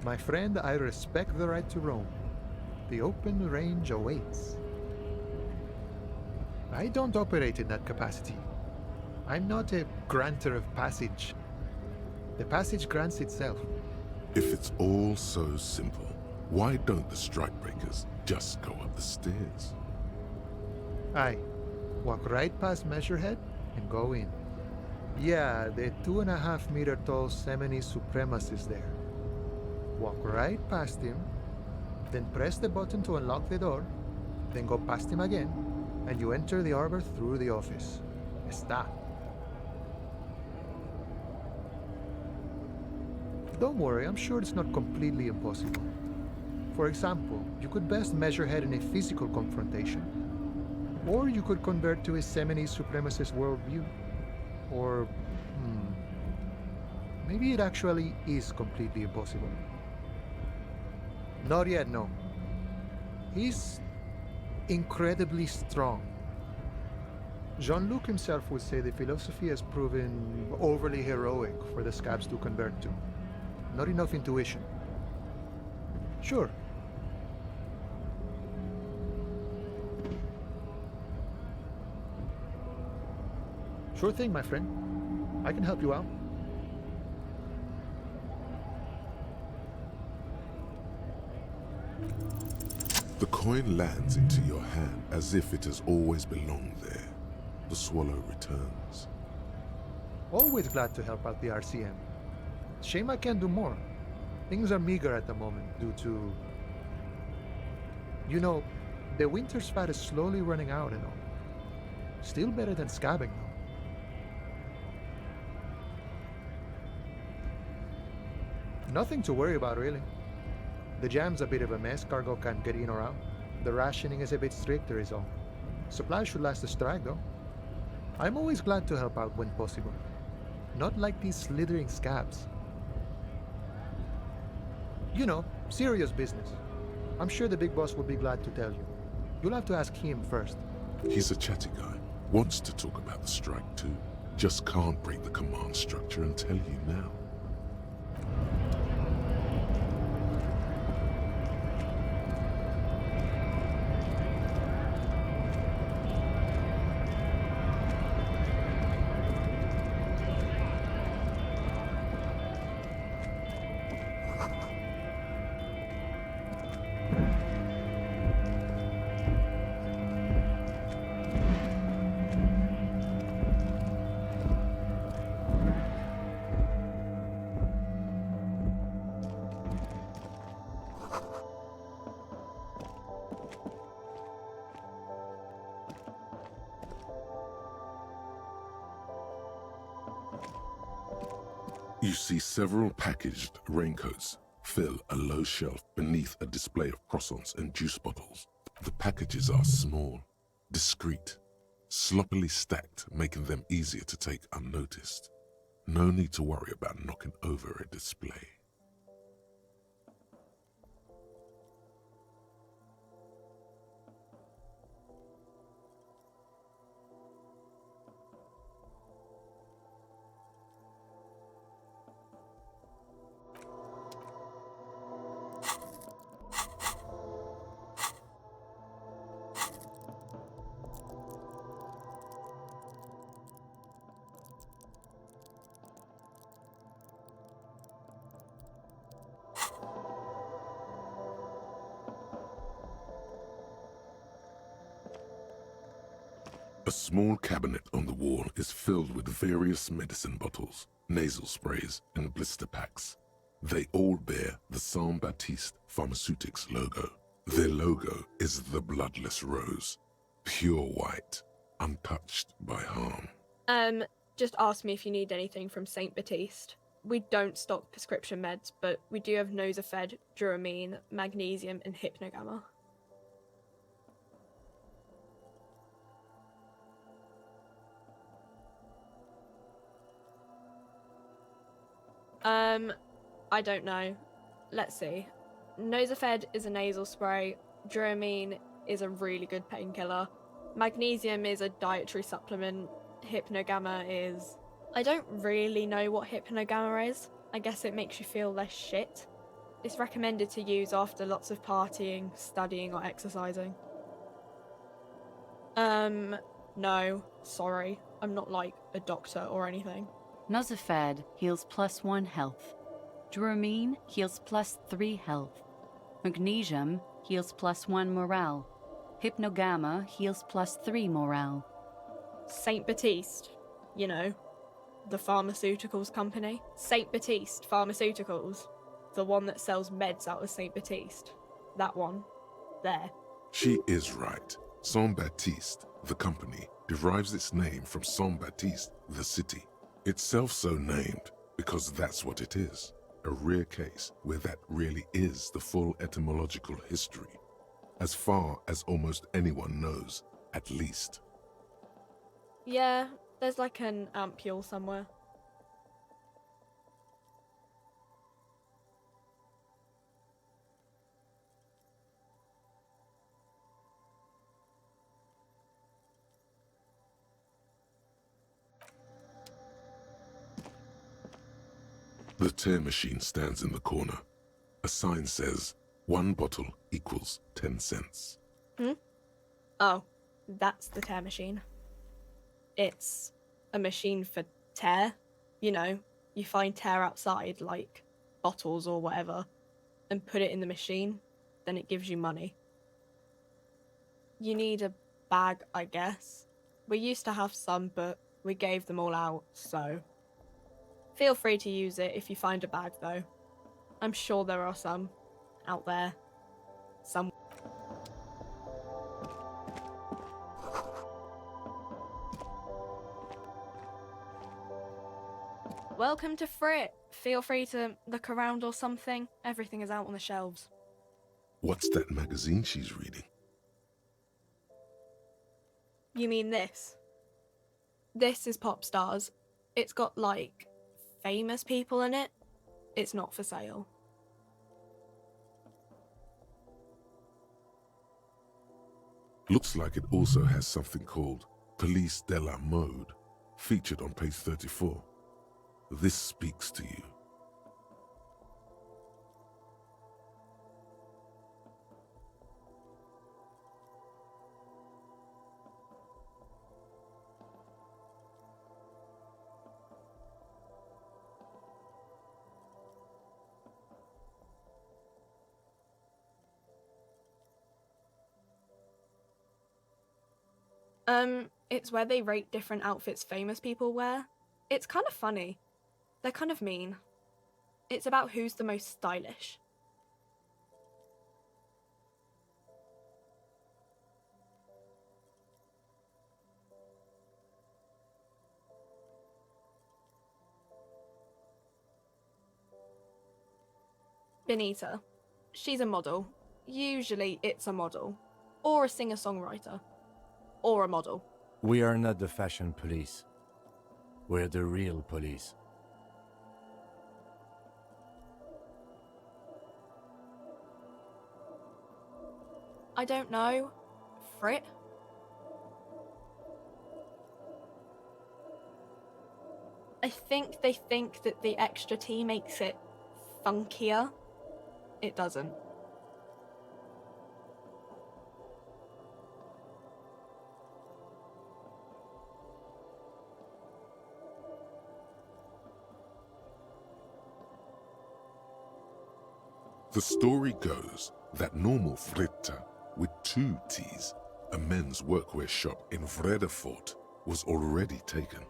My friend, I respect the right to roam. The open range awaits. I don't operate in that capacity. I'm not a granter of passage. The passage grants itself. If it's all so simple, why don't the strikebreakers just go up the stairs? Aye. Walk right past Measurehead and go in. Yeah, the 2.5-meter tall Semini Supremus is there. Walk right past him, then press the button to unlock the door, then go past him again, and you enter the arbor through the office. Está. Don't worry, I'm sure it's not completely impossible. For example, you could best measure head in a physical confrontation. Or you could convert to a Semini supremacist worldview. Or, maybe it actually is completely impossible. Not yet, no. He's incredibly strong. Jean-Luc himself would say the philosophy has proven overly heroic for the scabs to convert to. Not enough intuition. Sure. Sure thing, my friend. I can help you out. The coin lands into your hand as if it has always belonged there. The swallow returns. Always glad to help out the RCM. Shame I can't do more. Things are meager at the moment due to... You know, the winter's fat is slowly running out and all. Still better than scabbing though. Nothing to worry about really. The jam's a bit of a mess, cargo can't get in or out. The rationing is a bit stricter is all. Supplies should last the strike though. I'm always glad to help out when possible. Not like these slithering scabs. You know, serious business. I'm sure the big boss will be glad to tell you. You'll have to ask him first. He's a chatty guy. Wants to talk about the strike too. Just can't break the command structure and tell you now. You see several packaged raincoats fill a low shelf beneath a display of croissants and juice bottles. The packages are small, discreet, sloppily stacked, making them easier to take unnoticed. No need to worry about knocking over a display. A small cabinet on the wall is filled with various medicine bottles, nasal sprays, and blister packs. They all bear the Saint Baptiste Pharmaceutics logo. Their logo is the bloodless rose, pure white, untouched by harm. Just ask me if you need anything from Saint Baptiste. We don't stock prescription meds, but we do have Nosafed, Duramine, Magnesium, and Hypnogamma. I don't know. Let's see. Nosafed is a nasal spray. Duramine is a really good painkiller. Magnesium is a dietary supplement. Hypnogamma is... I don't really know what Hypnogamma is. I guess it makes you feel less shit. It's recommended to use after lots of partying, studying, or exercising. No. Sorry. I'm not like a doctor or anything. Nosafed heals +1 health. Duramine heals +3 health. Magnesium heals +1 morale. Hypnogamma heals +3 morale. Saint Baptiste, you know, the pharmaceuticals company. Saint Baptiste Pharmaceuticals, the one that sells meds out of Saint Baptiste. That one. There. She is right. Saint Baptiste, the company, derives its name from Saint Baptiste, the city. Itself so named because that's what it is. A rare case where that really is the full etymological history. As far as almost anyone knows, at least. Yeah, there's like an ampule somewhere. The tear machine stands in the corner. A sign says, 1 bottle equals 10 cents. Oh, that's the tear machine. It's a machine for tear. You know, you find tear outside, like bottles or whatever, and put it in the machine, then it gives you money. You need a bag, I guess. We used to have some, but we gave them all out, so... Feel free to use it if you find a bag, though. I'm sure there are some out there. Some. Welcome to Frit. Feel free to look around or something. Everything is out on the shelves. What's that magazine she's reading? You mean this? This is Pop Stars. It's got, like, famous people in it. It's not for sale. Looks like it also has something called Police de la Mode, featured on page 34. This speaks to you. It's where they rate different outfits famous people wear. It's kind of funny. They're kind of mean. It's about who's the most stylish. Benita. She's a model. Usually it's a model. Or a singer-songwriter. Or a model. We are not the fashion police. We're the real police. I don't know. Frit? I think they think that the extra T makes it funkier. It doesn't. The story goes that normal Fritta, with 2 T's, a men's workwear shop in Vredefort, was already taken.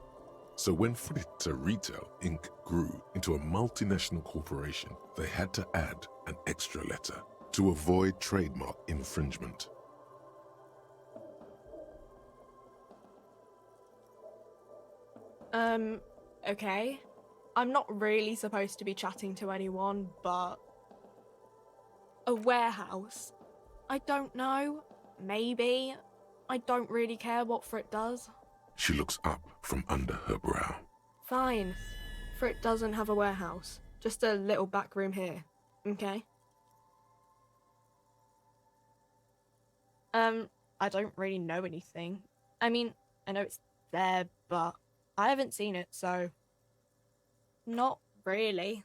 So when Fritta Retail Inc. grew into a multinational corporation, they had to add an extra letter to avoid trademark infringement. Okay. I'm not really supposed to be chatting to anyone, but... A warehouse? I don't know. Maybe. I don't really care what Frit does. She looks up from under her brow. Fine. Frit doesn't have a warehouse. Just a little back room here. Okay? I don't really know anything. I mean, I know it's there, but I haven't seen it, so... Not really.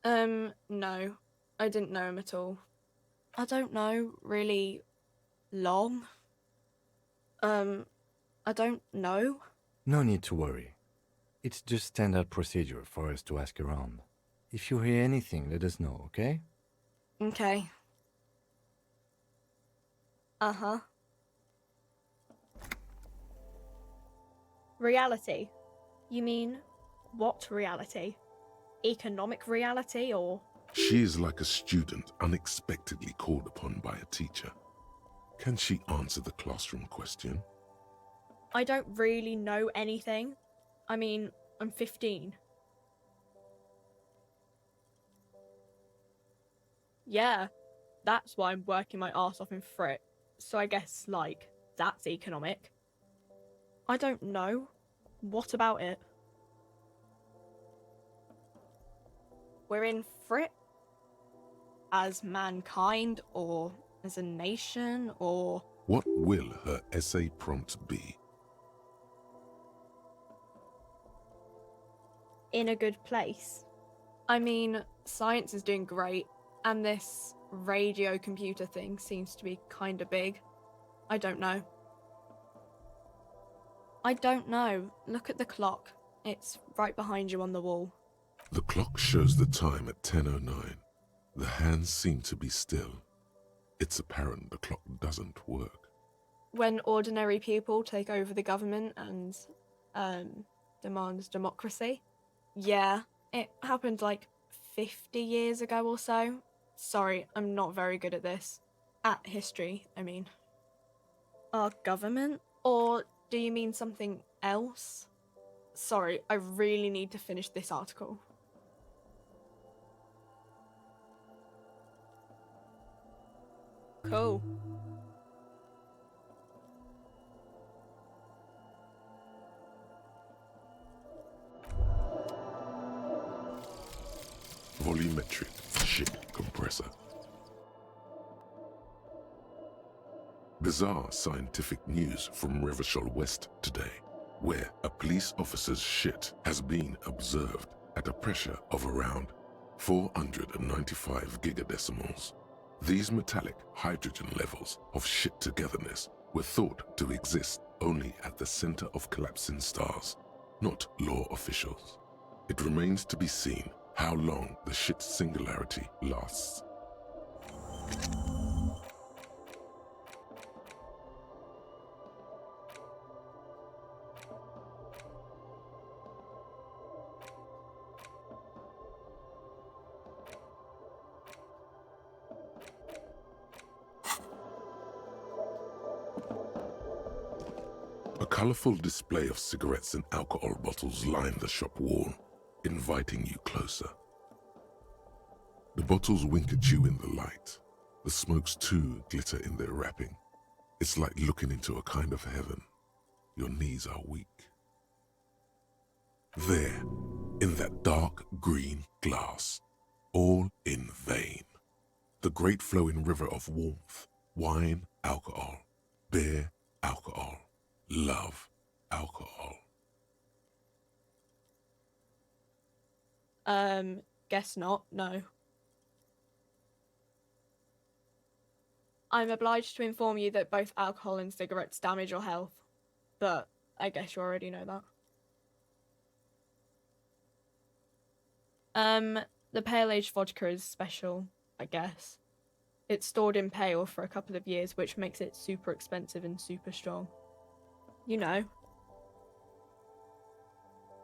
No. I didn't know him at all. I don't know, really long. I don't know. No need to worry. It's just standard procedure for us to ask around. If you hear anything, let us know, okay? Okay. Uh-huh. Reality? You mean, what reality? Economic reality, or...? She is like a student unexpectedly called upon by a teacher. Can she answer the classroom question? I don't really know anything. I mean, I'm 15. Yeah, that's why I'm working my arse off in Frit. So I guess, like, that's economic. I don't know. What about it? We're in Frit? As mankind, or as a nation, or... What will her essay prompt be? In a good place. I mean, science is doing great, and this radio computer thing seems to be kinda big. I don't know. I don't know. Look at the clock. It's right behind you on the wall. The clock shows the time at 10:09. The hands seem to be still. it's apparent the clock doesn't work. When ordinary people take over the government and demand democracy. Yeah, it happened like 50 years ago or so. Sorry, I'm not very good at this. At history, I mean. Our government? Or do you mean something else? Sorry, I really need to finish this article. Cool. Volumetric ship compressor. Bizarre scientific news from Revachol West today, where a police officer's shit has been observed at a pressure of around 495 gigadecimals. These metallic hydrogen levels of shit togetherness were thought to exist only at the center of collapsing stars, not law officials. It remains to be seen how long the shit singularity lasts. A colorful display of cigarettes and alcohol bottles line the shop wall, inviting you closer. The bottles wink at you in the light. The smokes too glitter in their wrapping. It's like looking into a kind of heaven. Your knees are weak. There, in that dark green glass, all in vain. The great flowing river of warmth, wine, alcohol, beer, alcohol, love, alcohol. Guess not, no. I'm obliged to inform you that both alcohol and cigarettes damage your health, but I guess you already know that. The pale age vodka is special, I guess. It's stored in pale for a couple of years, which makes it super expensive and super strong. You know.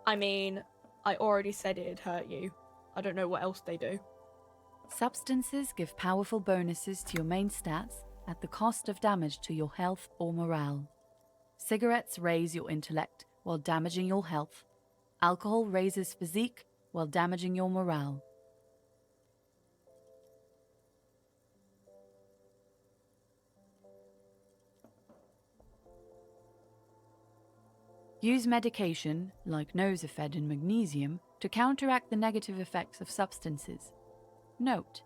I mean, I already said it'd hurt you. I don't know what else they do. Substances give powerful bonuses to your main stats at the cost of damage to your health or morale. Cigarettes raise your intellect while damaging your health. Alcohol raises physique while damaging your morale. Use medication, like Nosafed and magnesium, to counteract the negative effects of substances. Note: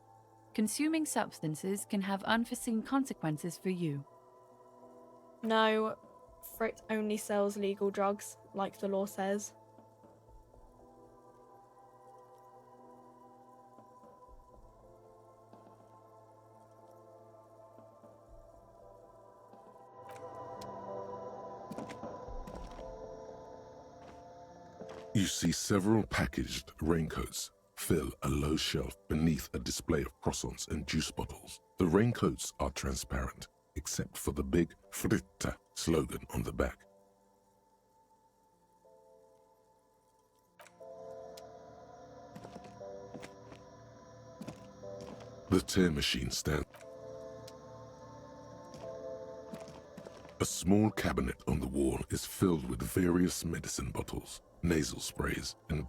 consuming substances can have unforeseen consequences for you. No, Frit only sells legal drugs, like the law says. You see several packaged raincoats fill a low shelf beneath a display of croissants and juice bottles. The raincoats are transparent, except for the big Fritta slogan on the back. The tear machine stands. A small cabinet on the wall is filled with various medicine bottles, nasal sprays, and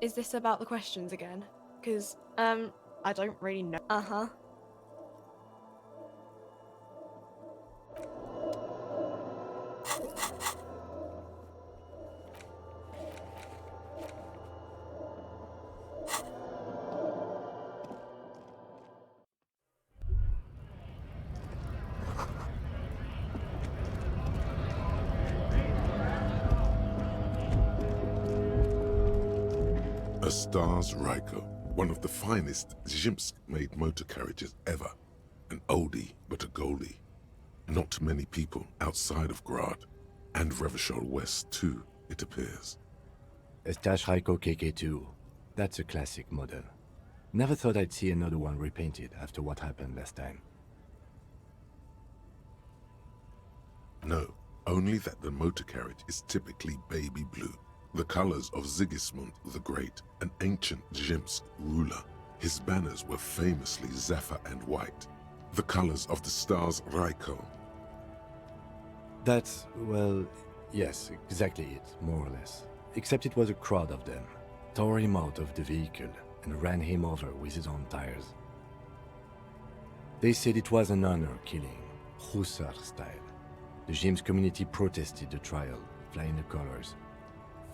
Is this about the questions again? 'Cause, I don't really know. Uh-huh. a Stars Ryko, one of the finest Zhimsk-made motor carriages ever. An oldie but a goldie. Not many people outside of Grad And Revachol West too, it appears. Estache Raiko KK2. That's a classic model. Never thought I'd see another one repainted after what happened last time. No, only that the motor carriage is typically baby blue, the colors of Sigismund the Great, an ancient Zhimsk ruler. His banners were famously zephyr and white, the colors of the stars Raiko. That's, well, yes, exactly it, more or less. Except it was a crowd of them. Tore him out of the vehicle and ran him over with his own tires. They said it was an honor killing, Hussar style. The Zhimsk community protested the trial, flying the colors.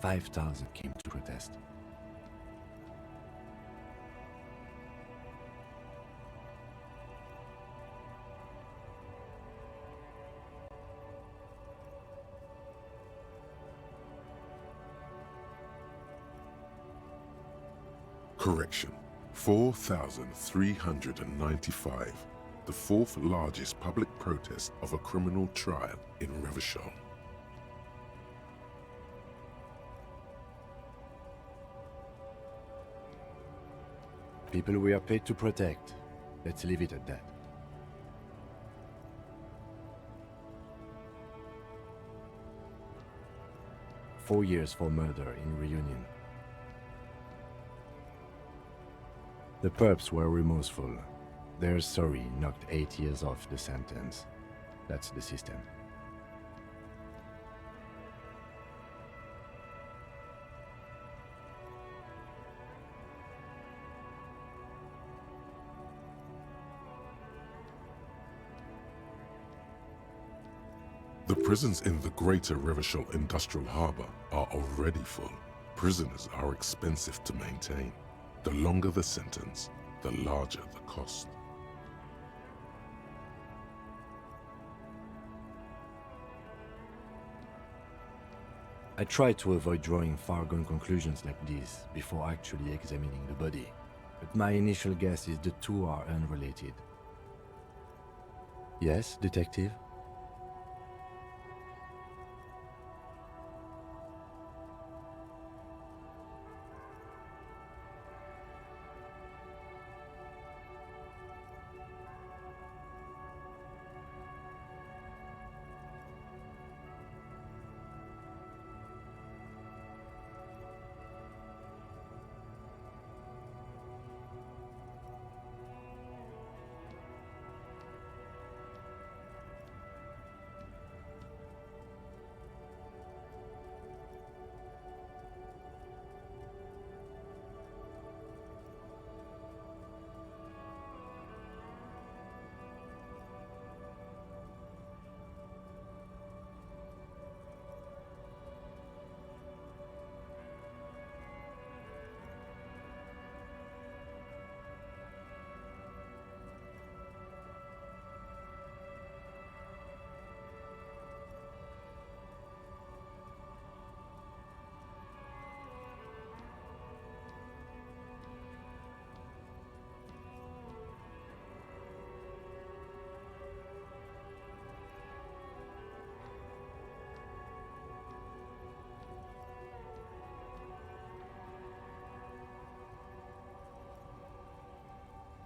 5,000 came to protest. Correction, 4,395, the fourth largest public protest of a criminal trial in Revachol. People we are paid to protect. Let's leave it at that. Four years for murder in Reunion. The perps were remorseful. Their sorry knocked 8 years off the sentence. That's the system. The prisons in the greater Revachol Industrial Harbor are already full. Prisoners are expensive to maintain. The longer the sentence, the larger the cost. I try to avoid drawing far-gone conclusions like these before actually examining the body, but my initial guess is the two are unrelated. Yes, detective?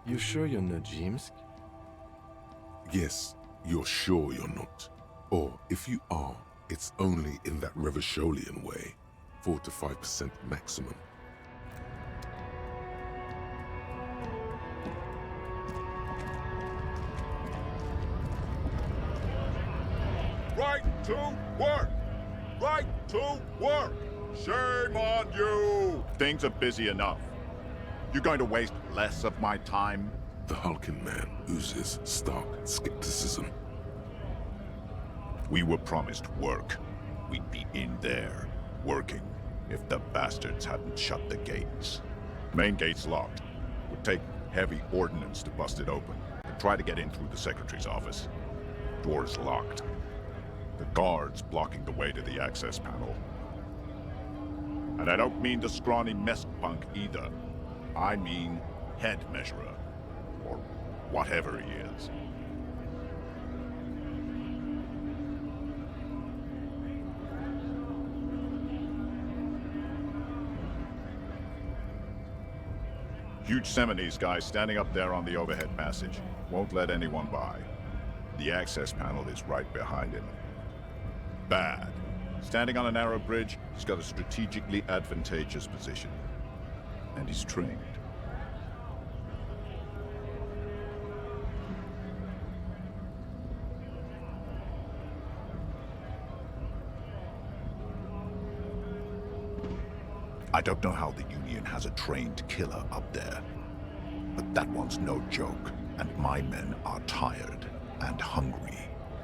You sure you're not Zhimsk? Yes, you're sure you're not. Or if you are, it's only in that Revacholian way. 4 to 5% maximum. Right to work! Right to work! Shame on you! Things are busy enough. You're going to waste less of my time? The Hulking man oozes stark skepticism. We were promised work. We'd be in there, working, if the bastards hadn't shut the gates. Main gate's locked. Would take heavy ordnance to bust it open. Try to get in through the secretary's office. Door's locked. The guard's blocking the way to the access panel. And I don't mean the scrawny mess punk either. I mean head measurer, or whatever he is. Huge Seminese guy standing up there on the overhead passage. Won't let anyone by. The access panel is right behind him. Bad. Standing on a narrow bridge, he's got a strategically advantageous position. And he's trained. I don't know how the Union has a trained killer up there, but that one's no joke, and my men are tired and hungry.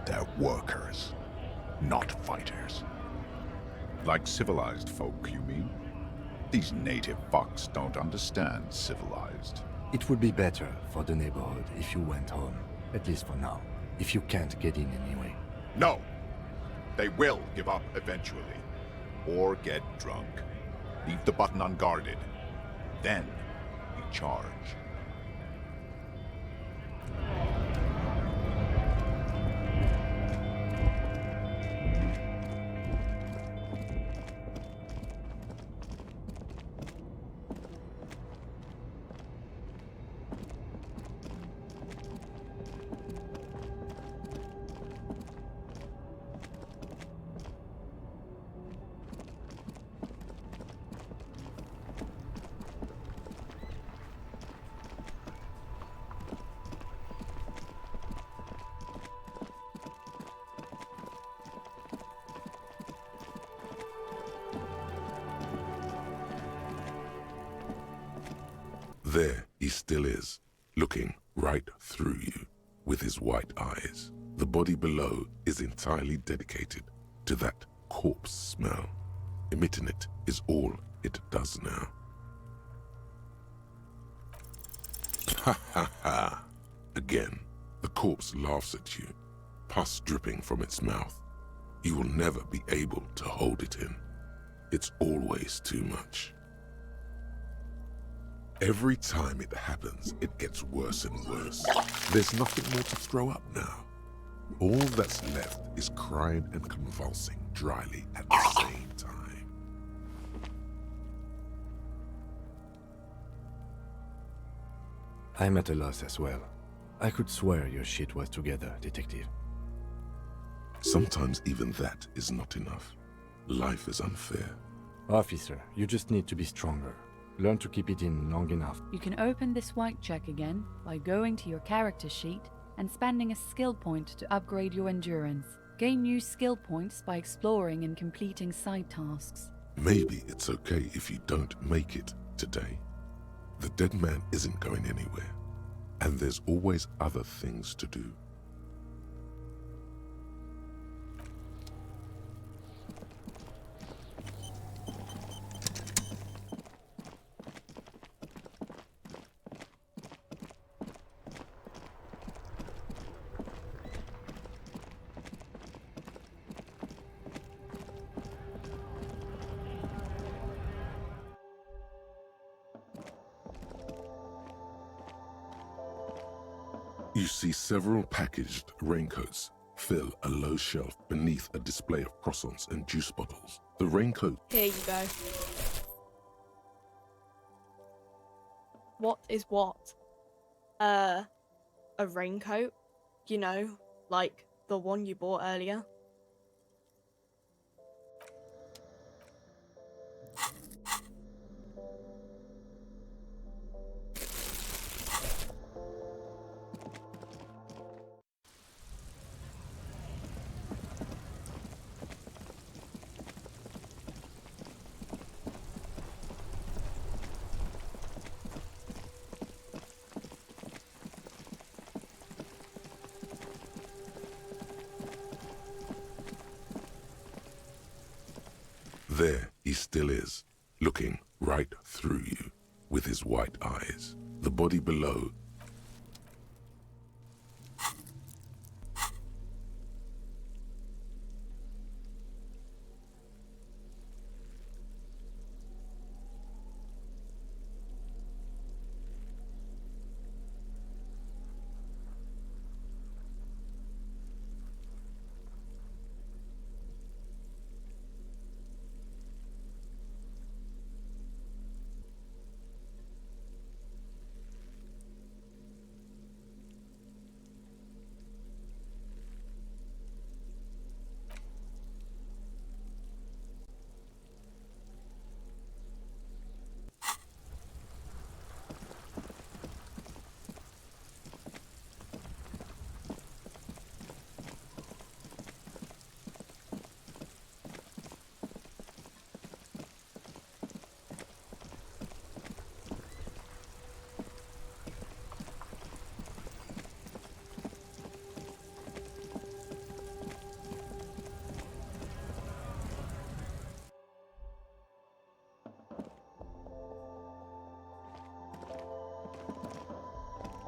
They're workers, not fighters. Like civilized folk, you mean? These native fucks don't understand civilized. It would be better for the neighborhood if you went home, at least for now, if you can't get in anyway. No! They will give up eventually. Or get drunk. Leave the button unguarded. Then we charge. There he still is, looking right through you with his white eyes. The body below is entirely dedicated to that corpse smell. Emitting it is all it does now. Ha ha ha! Again, the corpse laughs at you, pus dripping from its mouth. You will never be able to hold it in. It's always too much. Every time it happens, it gets worse and worse. There's nothing more to throw up now. All that's left is crying and convulsing dryly at the same time. I'm at a loss as well. I could swear your shit was together, detective. Sometimes even that is not enough. Life is unfair. Officer, you just need to be stronger. Learn to keep it in long enough. You can open this white check again by going to your character sheet and spending a skill point to upgrade your endurance. Gain new skill points by exploring and completing side tasks. Maybe it's okay if you don't make it today. The dead man isn't going anywhere, and there's always other things to do. You see several packaged raincoats fill a low shelf beneath a display of croissants and juice bottles. The raincoat... Here you go. What is what? A raincoat? You know, like the one you bought earlier? There he still is, looking right through you with his white eyes. The body below...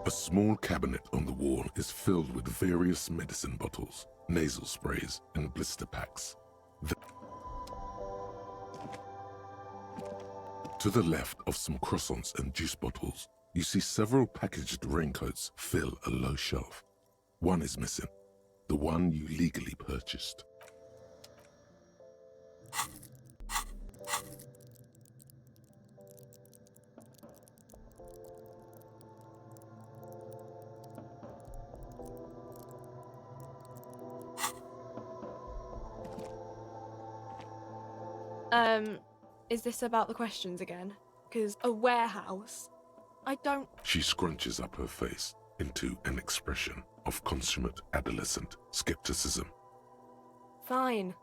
A small cabinet on the wall is filled with various medicine bottles, nasal sprays, and blister packs. To the left of some croissants and juice bottles, you see several packaged raincoats fill a low shelf. One is missing, the one you legally purchased. Is this about the questions again? Because a warehouse? I don't... She scrunches up her face into an expression of consummate adolescent skepticism. Fine.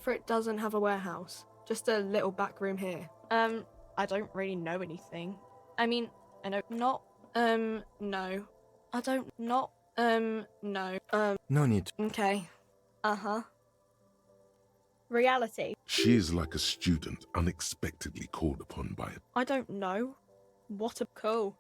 For it doesn't have a warehouse. Just a little back room here. I don't really know anything. I mean, I know not... no. I don't not... no. No need. Okay. Uh-huh. Reality. She is like a student unexpectedly called upon by it. I don't know. What a cool.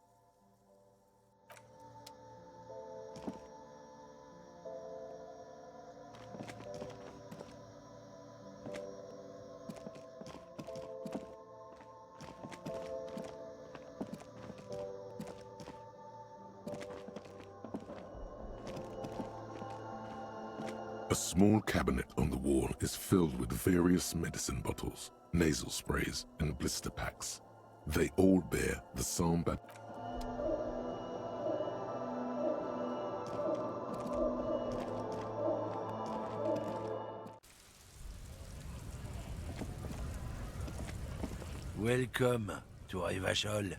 A small cabinet on the wall is filled with various medicine bottles, nasal sprays, and blister packs. They all bear the same Welcome to Revachol.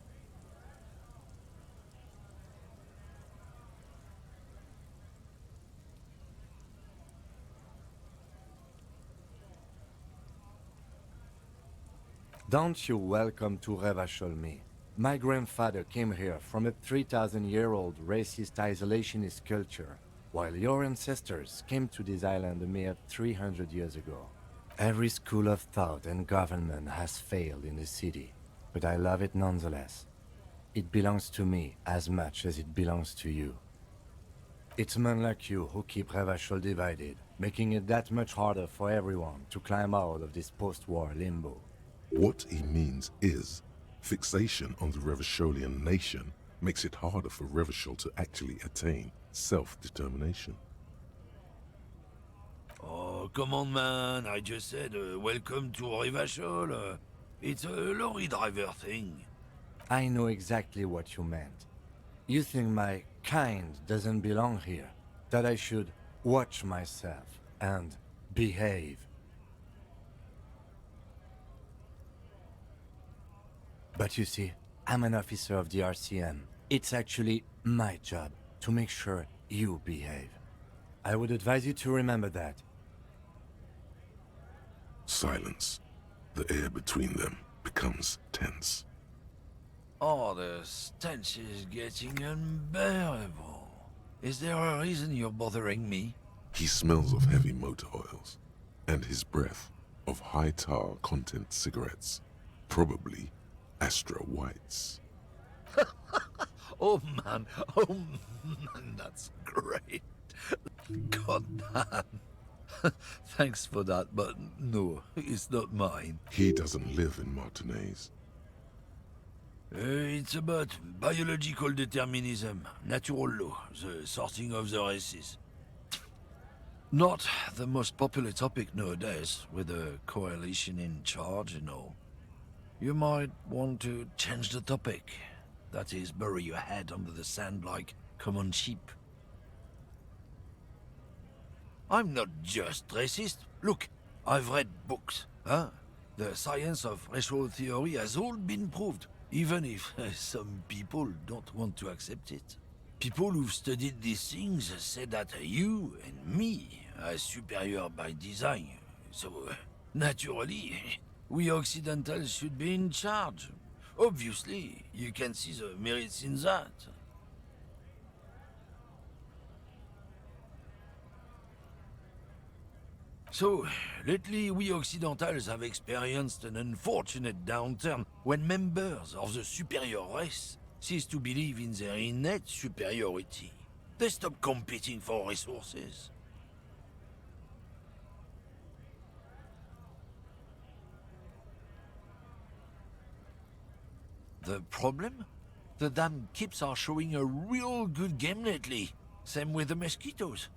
Don't you welcome to Revachol me. My grandfather came here from a 3,000-year-old racist isolationist culture, while your ancestors came to this island a mere 300 years ago. Every school of thought and government has failed in the city, but I love it nonetheless. It belongs to me as much as it belongs to you. It's men like you who keep Revachol divided, making it that much harder for everyone to climb out of this post-war limbo. What he means is, fixation on the Revacholian nation makes it harder for Revachol to actually attain self-determination. Oh, come on, man. I just said welcome to Revachol. It's a lorry driver thing. I know exactly what you meant. You think my kind doesn't belong here, that I should watch myself and behave. But you see, I'm an officer of the RCM. It's actually my job to make sure you behave. I would advise you to remember that. Silence. The air between them becomes tense. Oh, the stench is getting unbearable. Is there a reason you're bothering me? He smells of heavy motor oils, and his breath of high tar content cigarettes, probably Astra Whites. Oh man, that's great. God damn. Thanks for that, but no, it's not mine. He doesn't live in Martinez. It's about biological determinism, natural law, the sorting of the races. Not the most popular topic nowadays, with a coalition in charge and all. You might want to change the topic. That is, bury your head under the sand like common sheep. I'm not just racist. Look, I've read books, huh? The science of racial theory has all been proved, even if some people don't want to accept it. People who've studied these things say that you and me are superior by design. So, naturally, we Occidentals should be in charge. Obviously, you can see the merits in that. So, lately we Occidentals have experienced an unfortunate downturn when members of the superior race cease to believe in their innate superiority. They stop competing for resources. The problem? The damn kips are showing a real good game lately. Same with the mosquitoes.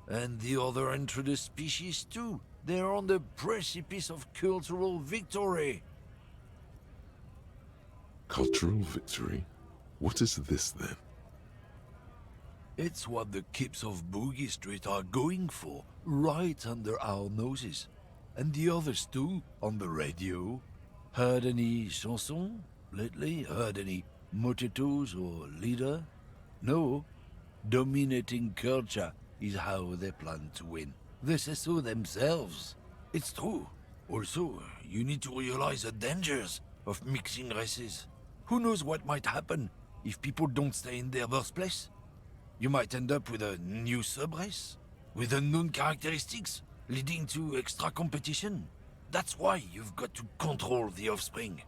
And the other introduced species too. They're on the precipice of cultural victory. Cultural victory? What is this then? It's what the kips of Boogie Street are going for, right under our noses. And the others too, on the radio. Heard any chansons lately? Heard any motetos or leader? No. Dominating culture is how they plan to win. They say so themselves. It's true. Also, you need to realize the dangers of mixing races. Who knows what might happen if people don't stay in their birthplace? You might end up with a new sub-race, with unknown characteristics, leading to extra competition. That's why you've got to control the offspring.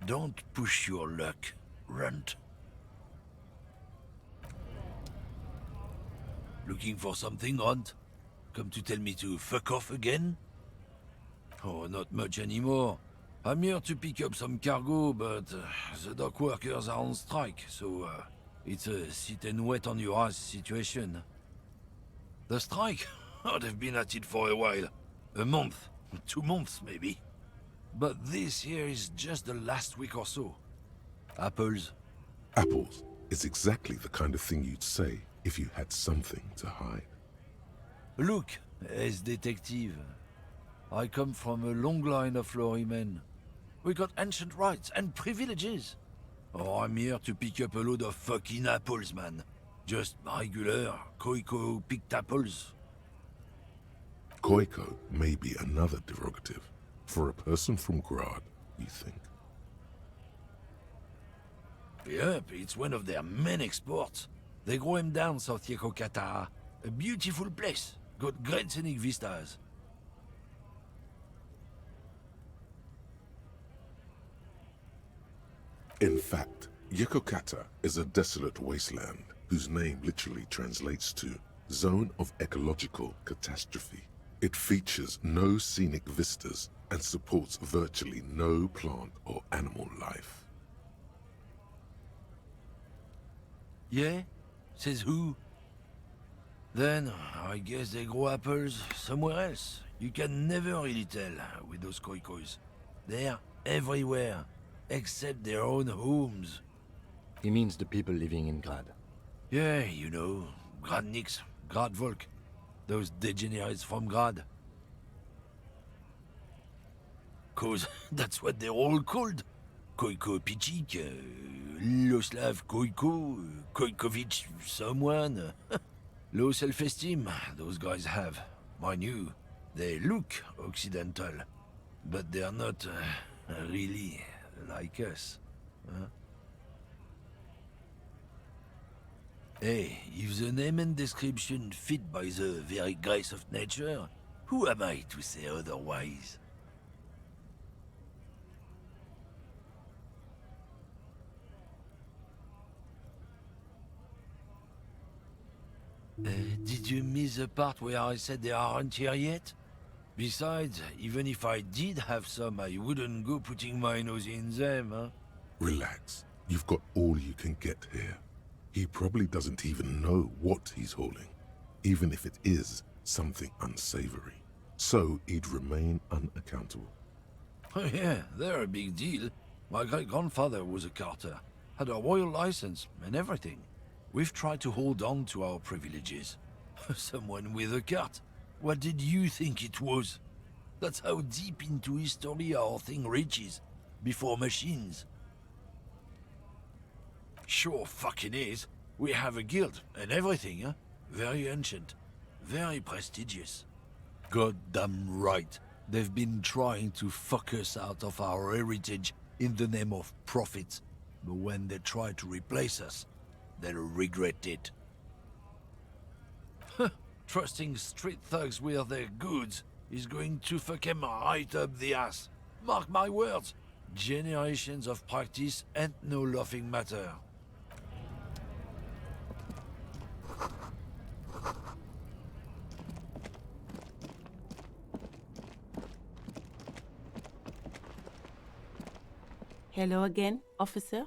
Don't push your luck, Runt. Looking for something, Runt? Come to tell me to fuck off again? Oh, not much anymore. I'm here to pick up some cargo, but the dock workers are on strike, so it's a sit and wait on your ass situation. The strike? Oh, they've been at it for a while. A month, 2 months maybe. But this here is just the last week or so. Apples? Apples is exactly the kind of thing you'd say if you had something to hide. Look, as detective, I come from a long line of lorrymen. We got ancient rights and privileges. Oh, I'm here to pick up a load of fucking apples, man. Just regular, Koiko picked apples. Koiko may be another derogative. For a person from Grad, you think? Yep, it's one of their main exports. They grow him down South Yekokata. A beautiful place. Got great scenic vistas. In fact, Yekokata is a desolate wasteland whose name literally translates to Zone of Ecological Catastrophe. It features no scenic vistas and supports virtually no plant or animal life. Yeah? Says who? Then, I guess they grow apples somewhere else. You can never really tell with those koikos. They're everywhere, except their own homes. He means the people living in Grad. Yeah, you know, Gradniks, Gradvolk. Those degenerates from Grad. 'Cause that's what they're all called. Koiko Pichik, Loslav Koiko, Koikovich someone. Low self-esteem, those guys have. Mind you, they look occidental, but they're not really like us. Huh? Hey, if the name and description fit by the very grace of nature, who am I to say otherwise? Did you miss the part where I said they aren't here yet? Besides, even if I did have some, I wouldn't go putting my nose in them, huh? Relax. You've got all you can get here. He probably doesn't even know what he's hauling, even if it is something unsavory. So he'd remain unaccountable. Oh yeah, they're a big deal. My great-grandfather was a carter, had a royal license and everything. We've tried to hold on to our privileges. Someone with a cart. What did you think it was? That's how deep into history our thing reaches. Before machines. Sure fucking is. We have a guild and everything, huh? Very ancient. Very prestigious. Goddamn right. They've been trying to fuck us out of our heritage in the name of profit. But when they try to replace us, they'll regret it. Trusting street thugs with their goods is going to fuck 'em right up the ass. Mark my words. Generations of practice ain't no laughing matter. Hello again, officer.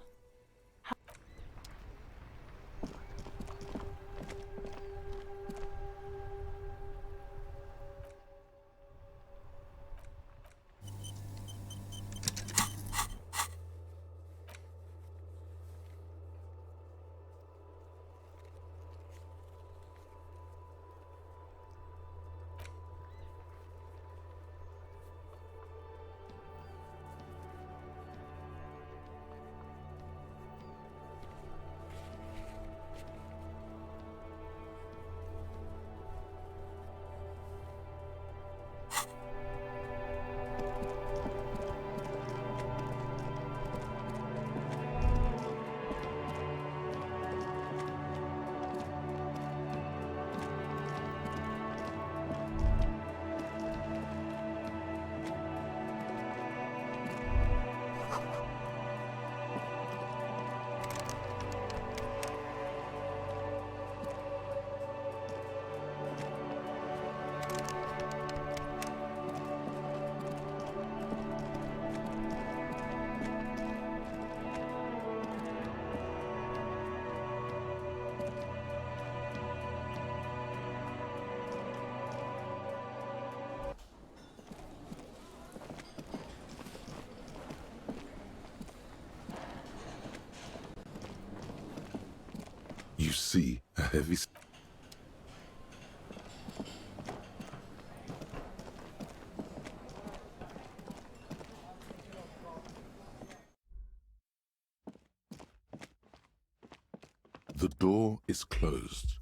You see a heavy... The door is closed.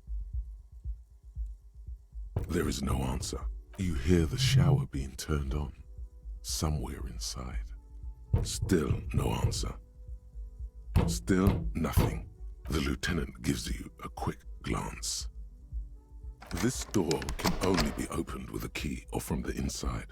There is no answer. You hear the shower being turned on, somewhere inside. Still no answer. Still nothing. The lieutenant gives you a quick glance. This door can only be opened with a key or from the inside.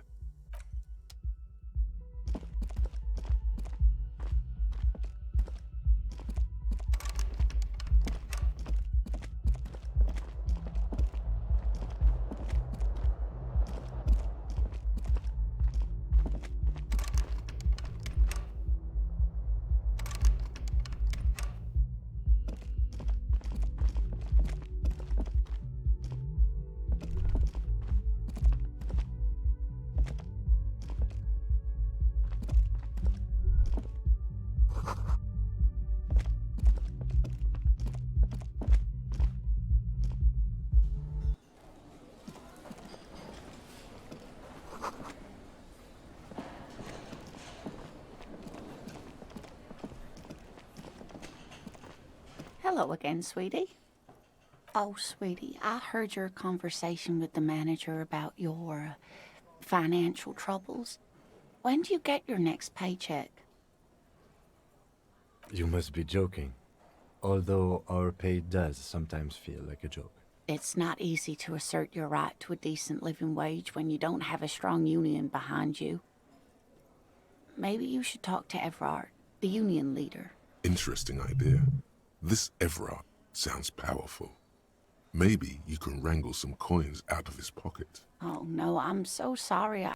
Hello again, sweetie. Oh, sweetie, I heard your conversation with the manager about your financial troubles. When do you get your next paycheck? You must be joking. Although our pay does sometimes feel like a joke. It's not easy to assert your right to a decent living wage when you don't have a strong union behind you. Maybe you should talk to Everard, the union leader. Interesting idea. This Everard sounds powerful. Maybe you can wrangle some coins out of his pocket. Oh no, I'm so sorry.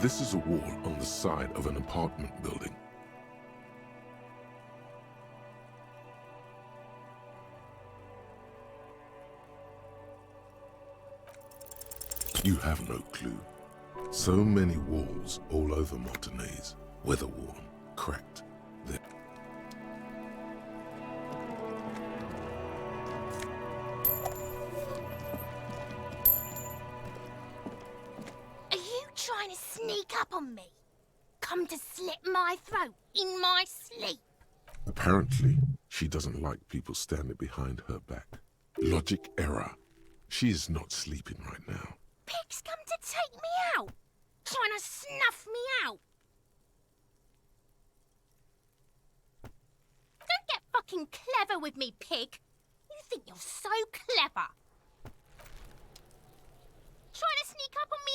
This is a wall on the side of an apartment building. You have no clue. So many walls all over Montanez, weather-worn, cracked. Are you trying to sneak up on me? Come to slit my throat in my sleep? Apparently, she doesn't like people standing behind her back. Logic error. She is not sleeping right now. Pig's come to take me out, trying to snuff me out. Don't get fucking clever with me, pig. You think you're so clever. Trying to sneak up on me.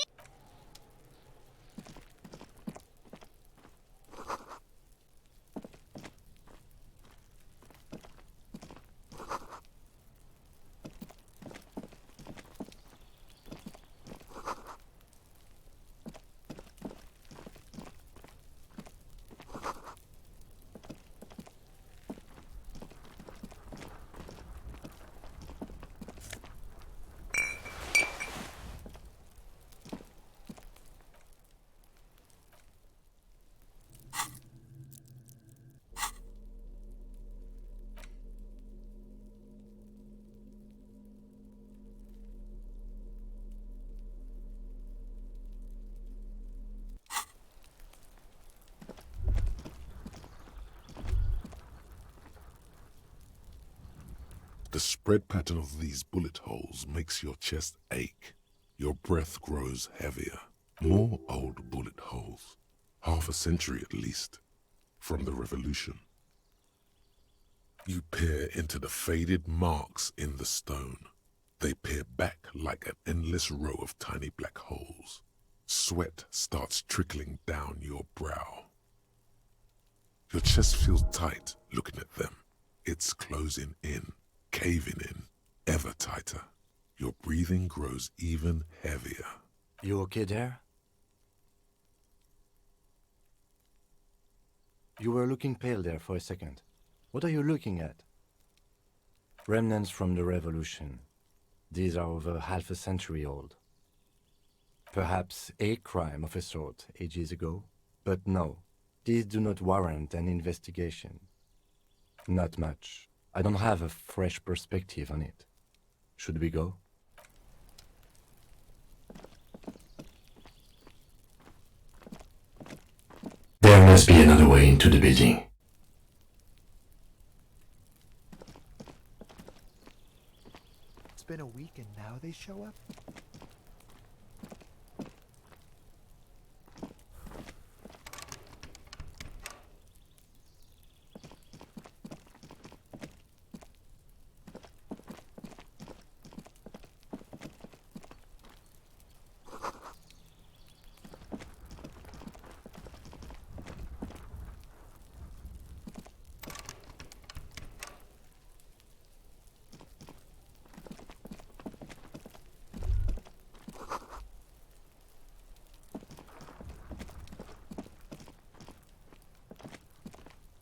The spread pattern of these bullet holes makes your chest ache. Your breath grows heavier. More old bullet holes. Half a century at least. From the revolution. You peer into the faded marks in the stone. They peer back like an endless row of tiny black holes. Sweat starts trickling down your brow. Your chest feels tight looking at them. It's closing in. Caving in, ever tighter. Your breathing grows even heavier. You okay there? You were looking pale there for a second. What are you looking at? Remnants from the revolution. These are over half a century old. Perhaps a crime of a sort ages ago, but no, these do not warrant an investigation. Not much. I don't have a fresh perspective on it. Should we go? There must be another way into the building. It's been a week and now they show up?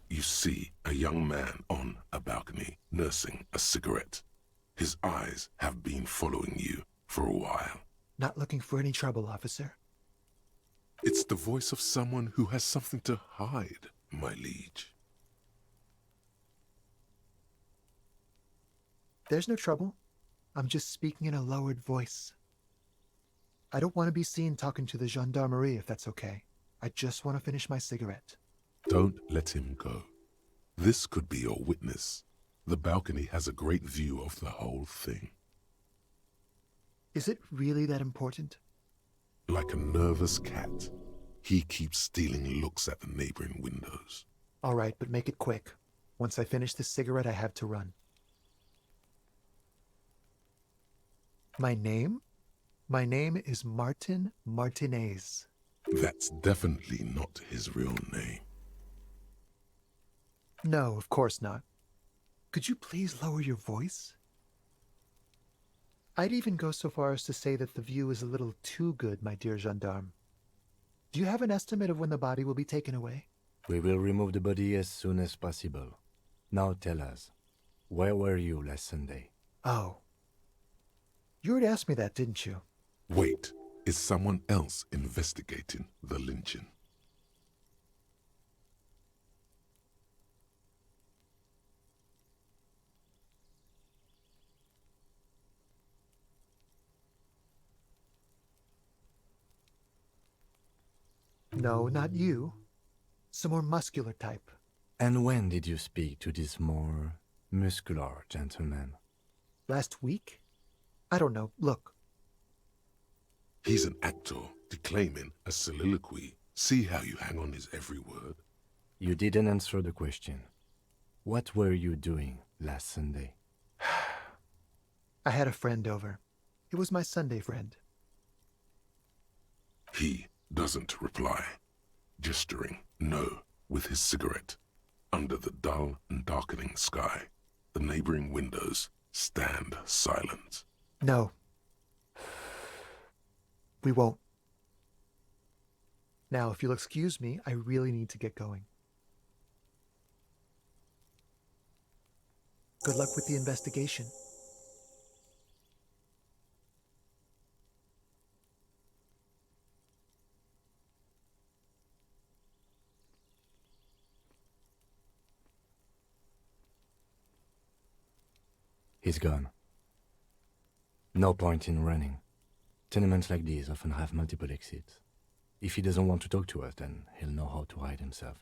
You see a young man on a balcony nursing a cigarette. His eyes have been following you for a while. Not looking for any trouble, officer. It's the voice of someone who has something to hide, my liege. There's no trouble. I'm just speaking in a lowered voice. I don't want to be seen talking to the gendarmerie if that's okay. I just want to finish my cigarette. Don't let him go. This could be your witness. The balcony has a great view of the whole thing. Is it really that important? Like a nervous cat, he keeps stealing looks at the neighboring windows. All right, but make it quick. Once I finish this cigarette, I have to run. My name? My name is Martin Martinez. That's definitely not his real name. No, of course not. Could you please lower your voice? I'd even go so far as to say that the view is a little too good, my dear gendarme. Do you have an estimate of when the body will be taken away? We will remove the body as soon as possible. Now tell us, where were you last Sunday? Oh. You already asked me that, didn't you? Wait, is someone else investigating the lynching? No, not you. Some more muscular type. And when did you speak to this more muscular gentleman? Last week? I don't know. Look. He's an actor declaiming a soliloquy. See how you hang on his every word? You didn't answer the question. What were you doing last Sunday? I had a friend over. It was my Sunday friend. He doesn't reply, gesturing no with his cigarette. Under the dull and darkening sky, the neighboring windows stand silent. No. We won't. Now, if you'll excuse me, I really need to get going. Good luck with the investigation. He's gone. No point in running. Tenements like these often have multiple exits. If he doesn't want to talk to us, then he'll know how to hide himself.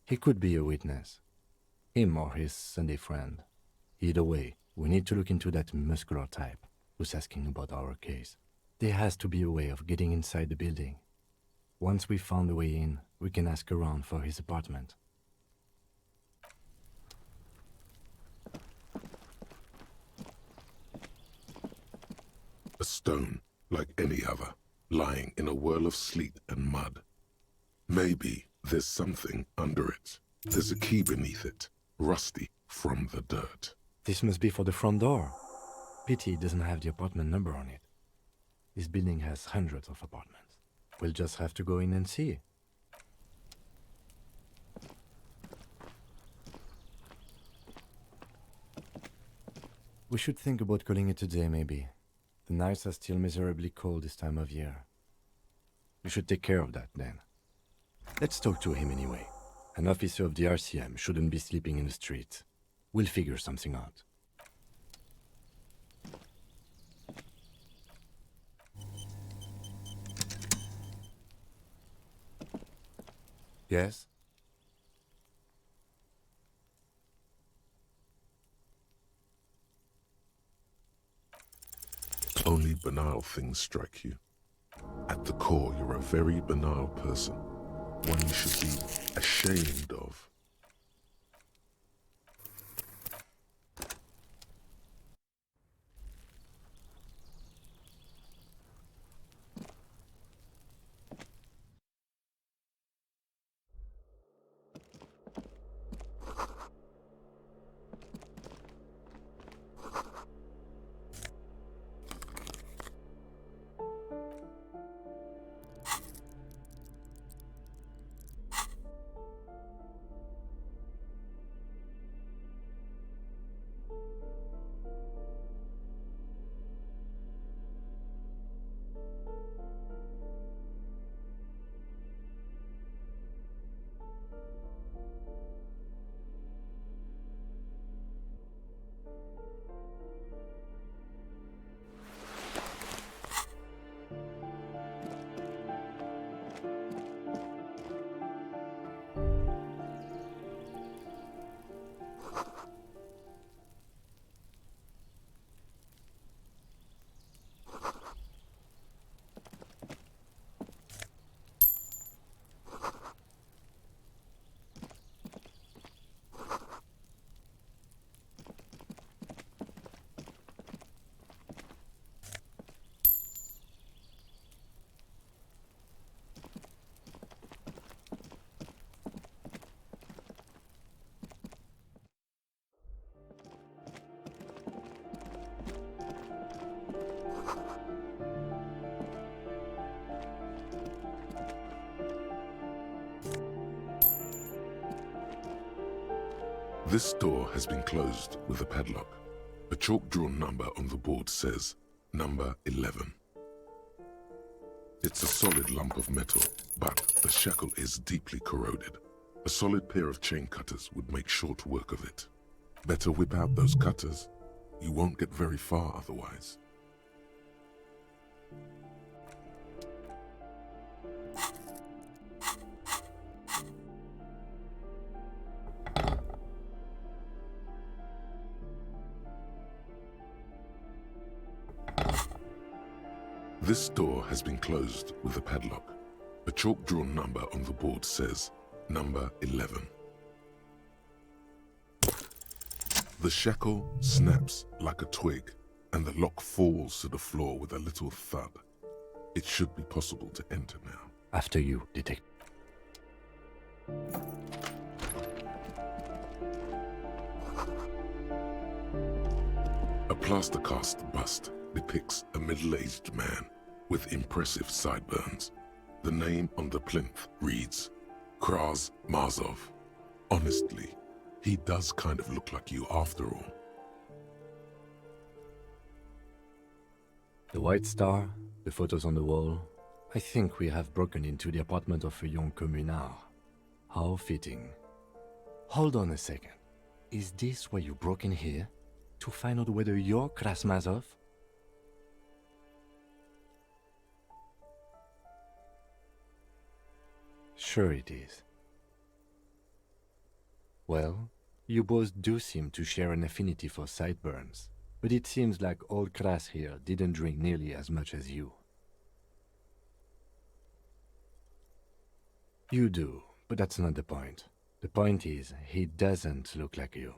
He could be a witness. Him or his Sunday friend. Either way, we need to look into that muscular type who's asking about our case. There has to be a way of getting inside the building. Once we've found a way in, we can ask around for his apartment. A stone like any other, lying in a whirl of sleet and mud. Maybe there's something under it. There's a key beneath it, rusty from the dirt. This must be for the front door. Pity it doesn't have the apartment number on it. This building has hundreds of apartments. We'll just have to go in and see. We should think about calling it a day, maybe. The nights are still miserably cold this time of year. We should take care of that, then. Let's talk to him anyway. An officer of the RCM shouldn't be sleeping in the street. We'll figure something out. Yes? Only banal things strike you. At the core, you're a very banal person. One you should be ashamed of. This door has been closed with a padlock. A chalk-drawn number on the board says, number 11. It's a solid lump of metal, but the shackle is deeply corroded. A solid pair of chain cutters would make short work of it. Better whip out those cutters. You won't get very far otherwise. This door has been closed with a padlock. A chalk-drawn number on the board says, number 11. The shackle snaps like a twig, and the lock falls to the floor with a little thud. It should be possible to enter now. After you, detective. A plaster cast bust depicts a middle-aged man with impressive sideburns. The name on the plinth reads, Kraz Mazov. Honestly, he does kind of look like you after all. The White Star, the photos on the wall. I think we have broken into the apartment of a young communard. How fitting. Hold on a second. Is this why you broke in here? To find out whether you're Kraz Mazov? Sure it is. Well, you both do seem to share an affinity for sideburns, but it seems like old Kraz here didn't drink nearly as much as you. You do, but that's not the point. The point is, he doesn't look like you.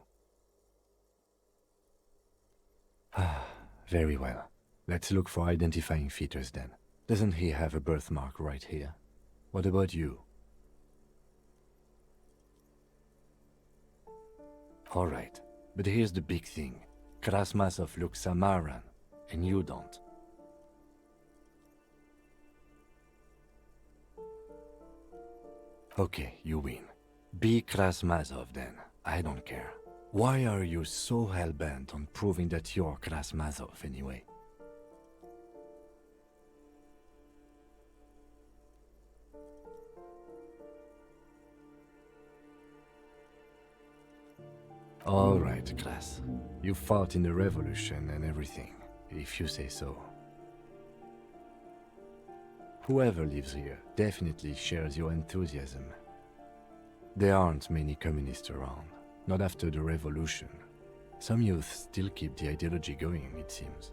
Ah, very well. Let's look for identifying features then. Doesn't he have a birthmark right here? What about you? All right, but here's the big thing. Kraz Mazov looks Samaran, and you don't. Okay, you win. Be Kraz Mazov then. I don't care. Why are you so hell-bent on proving that you're Kraz Mazov anyway? All right, Kraz. You fought in the revolution and everything, if you say so. Whoever lives here definitely shares your enthusiasm. There aren't many communists around, not after the revolution. Some youth still keep the ideology going, it seems.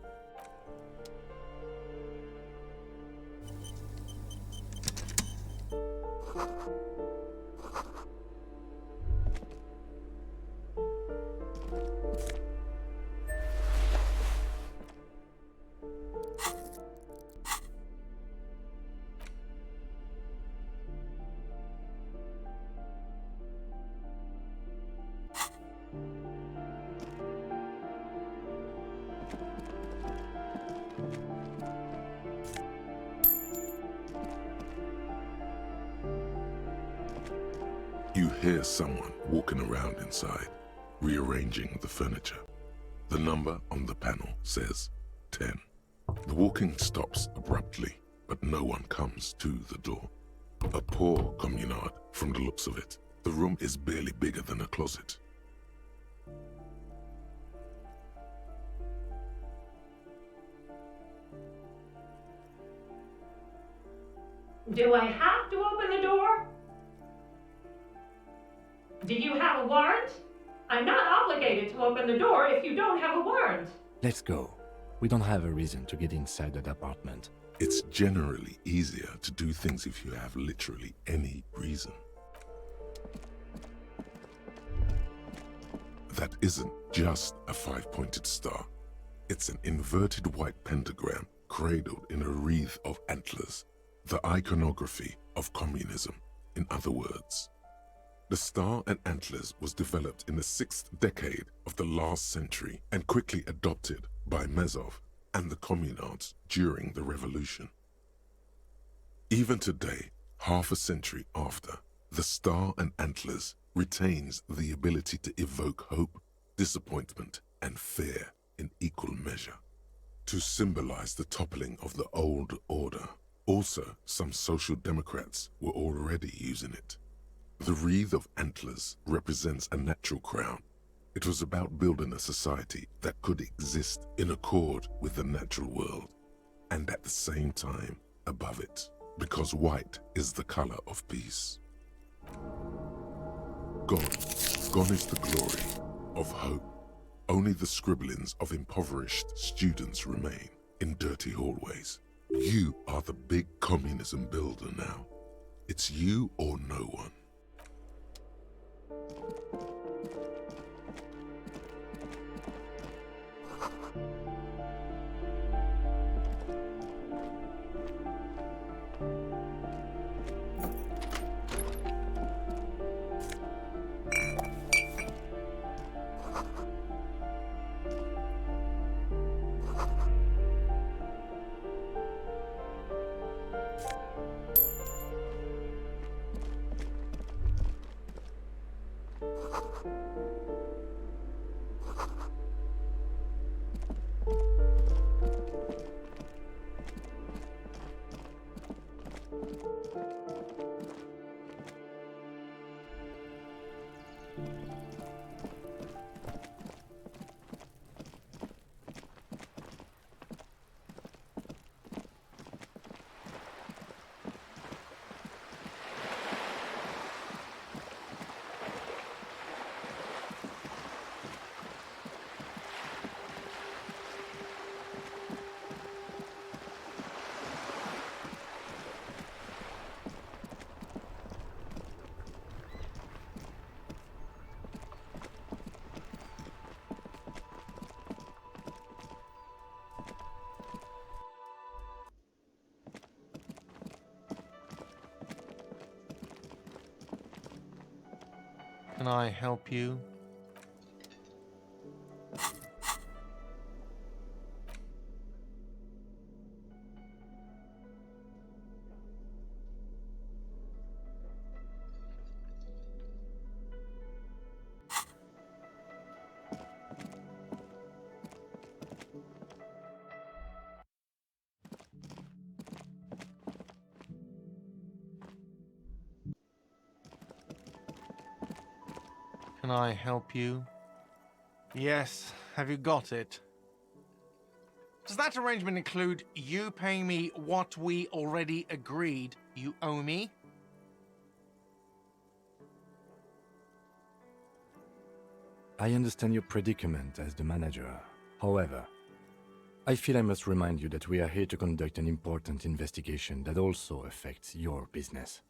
You hear someone walking around inside, rearranging the furniture. The number on the panel says 10. The walking stops abruptly, but no one comes to the door. A poor communard, from the looks of it. The room is barely bigger than a closet. Do I have to open the door? Do you have a warrant? I'm not obligated to open the door if you don't have a warrant. Let's go. We don't have a reason to get inside that apartment. It's generally easier to do things if you have literally any reason. That isn't just a 5-pointed star. It's an inverted white pentagram cradled in a wreath of antlers. The iconography of communism, in other words. The star and antlers was developed in the 6th decade of the last century and quickly adopted by Mazov and the communards during the revolution. Even today, half a century after, The star and antlers retains the ability to evoke hope, disappointment, and fear in equal measure, to symbolize the toppling of the old order. Also, some social democrats were already using it. The wreath of antlers represents a natural crown. It was about building a society that could exist in accord with the natural world, and at the same time above it, because white is the color of peace. Gone is the glory of hope. Only the scribblings of impoverished students remain in dirty hallways. You are the big communism builder now. It's you or no one. Can I help you? Can I help you? Yes, have you got it? Does that arrangement include you paying me what we already agreed you owe me? I understand your predicament as the manager. However, I feel I must remind you that we are here to conduct an important investigation that also affects your business.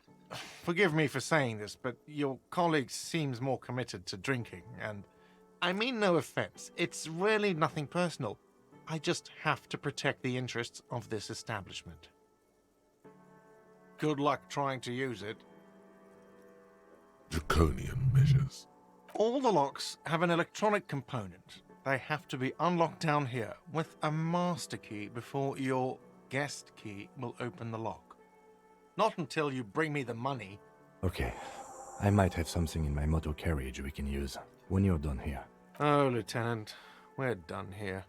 Forgive me for saying this, but your colleague seems more committed to drinking, and I mean no offense. It's really nothing personal. I just have to protect the interests of this establishment. Good luck trying to use it. Draconian measures. All the locks have an electronic component. They have to be unlocked down here with a master key before your guest key will open the lock. Not until you bring me the money. Okay, I might have something in my motor carriage we can use when you're done here. Oh, Lieutenant, we're done here.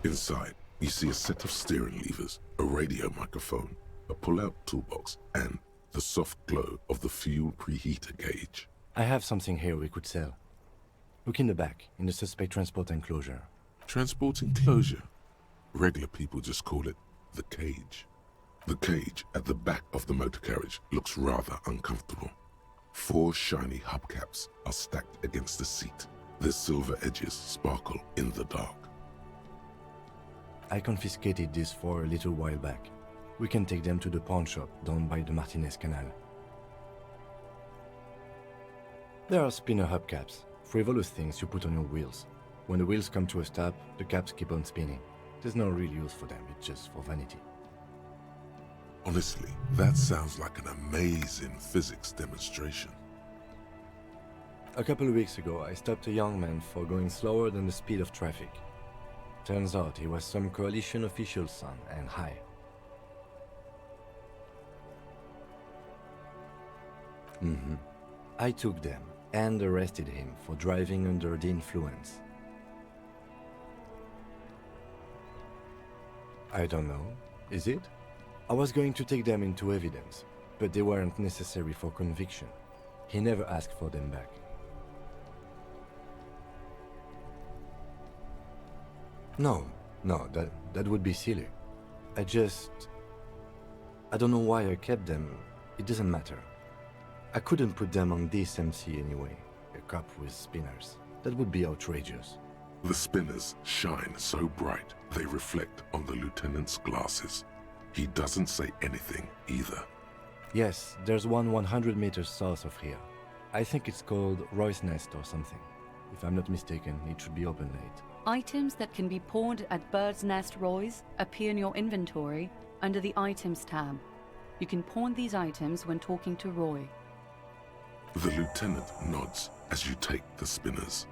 Inside, you see a set of steering levers, a radio microphone, a pull-out toolbox, and the soft glow of the fuel preheater gauge. I have something here we could sell. Look in the back, in the suspect transport enclosure. Transport enclosure? Regular people just call it the cage. The cage at the back of the motor carriage looks rather uncomfortable. 4 shiny hubcaps are stacked against the seat. Their silver edges sparkle in the dark. I confiscated these 4 a little while back. We can take them to the pawn shop down by the Martinez Canal. There are spinner hubcaps, frivolous things you put on your wheels. When the wheels come to a stop, the caps keep on spinning. There's no real use for them, it's just for vanity. Honestly, that sounds like an amazing physics demonstration. A couple of weeks ago, I stopped a young man for going slower than the speed of traffic. Turns out he was some coalition official's son and high. I took them and arrested him for driving under the influence. I don't know. Is it? I was going to take them into evidence, but they weren't necessary for conviction. He never asked for them back. No, that would be silly. I don't know why I kept them. It doesn't matter. I couldn't put them on this MC anyway. A cop with spinners. That would be outrageous. The spinners shine so bright they reflect on the lieutenant's glasses. He doesn't say anything either. Yes, there's one 100 meters south of here. I think it's called Roy's Nest or something. If I'm not mistaken, it should be open late. Items that can be pawned at Bird's Nest Roy's appear in your inventory under the Items tab. You can pawn these items when talking to Roy. The lieutenant nods as you take the spinners.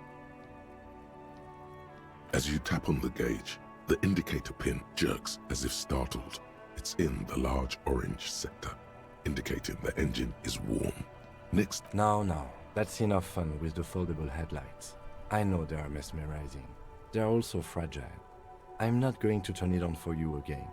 As you tap on the gauge, the indicator pin jerks as if startled. It's in the large orange sector, indicating the engine is warm. Next... No. That's enough fun with the foldable headlights. I know they are mesmerizing. They are also fragile. I'm not going to turn it on for you again.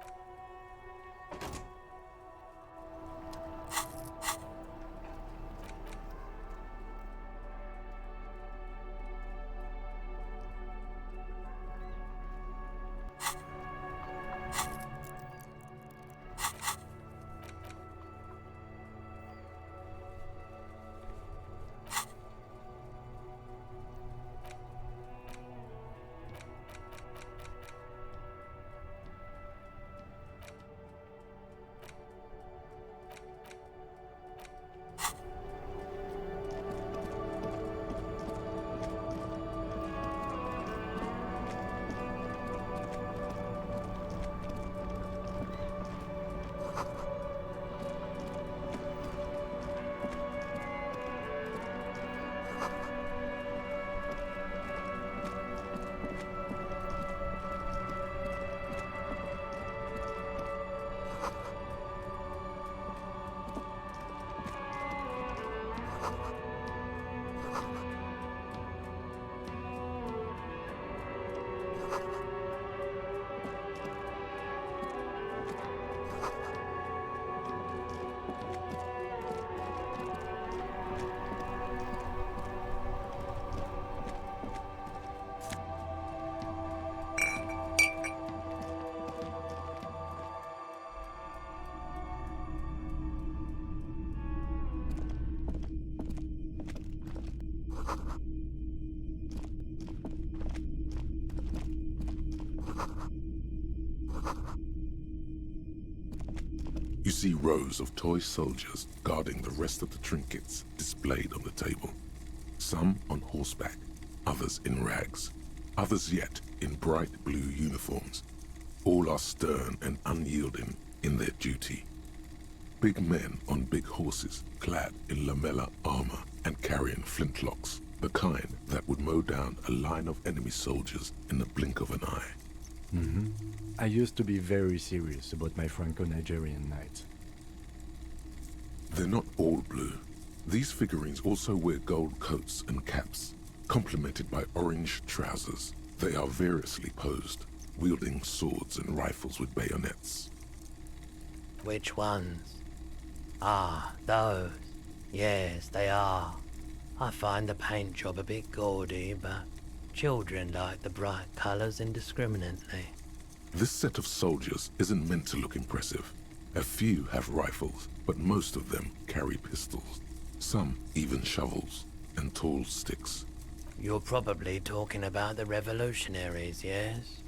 You see rows of toy soldiers guarding the rest of the trinkets displayed on the table. Some on horseback, others in rags, others yet in bright blue uniforms. All are stern and unyielding in their duty. Big men on big horses, clad in lamella armor and carrying flintlocks, the kind that would mow down a line of enemy soldiers in the blink of an eye. I used to be very serious about my Franco-Nigerian knights. They're not all blue. These figurines also wear gold coats and caps, complemented by orange trousers. They are variously posed, wielding swords and rifles with bayonets. Which ones? Ah, those. Yes, they are. I find the paint job a bit gaudy, but children like the bright colours indiscriminately. This set of soldiers isn't meant to look impressive. A few have rifles, but most of them carry pistols. Some even shovels and tall sticks. You're probably talking about the revolutionaries, yes?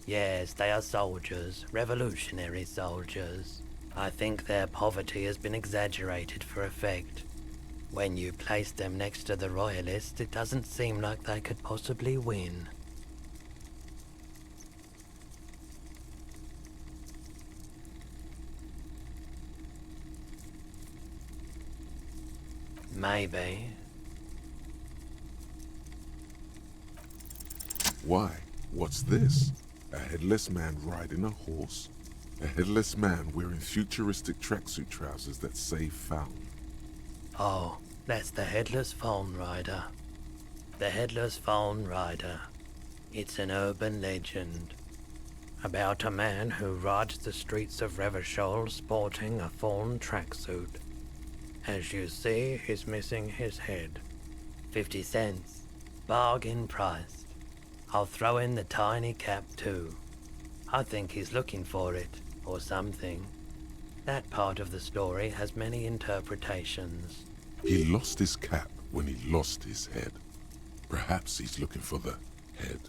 Yes, they are soldiers, revolutionary soldiers. I think their poverty has been exaggerated for effect. When you place them next to the royalists, it doesn't seem like they could possibly win. Maybe. Why? What's this? A headless man riding a horse? A headless man wearing futuristic tracksuit trousers that say found. Oh, that's the Headless Phone Rider. The Headless Phone Rider. It's an urban legend about a man who rides the streets of Revachol sporting a fawn tracksuit. As you see, he's missing his head. 50 cents. Bargain price. I'll throw in the tiny cap too. I think he's looking for it, or something. That part of the story has many interpretations. He lost his cap when he lost his head. Perhaps he's looking for the head.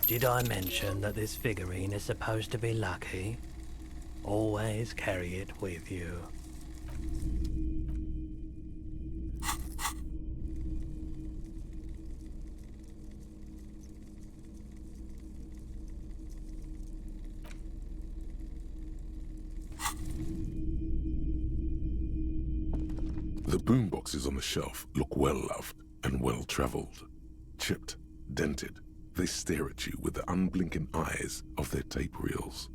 Did I mention that this figurine is supposed to be lucky? Always carry it with you. The boomboxes on the shelf look well-loved and well-traveled. Chipped, dented, they stare at you with the unblinking eyes of their tape reels.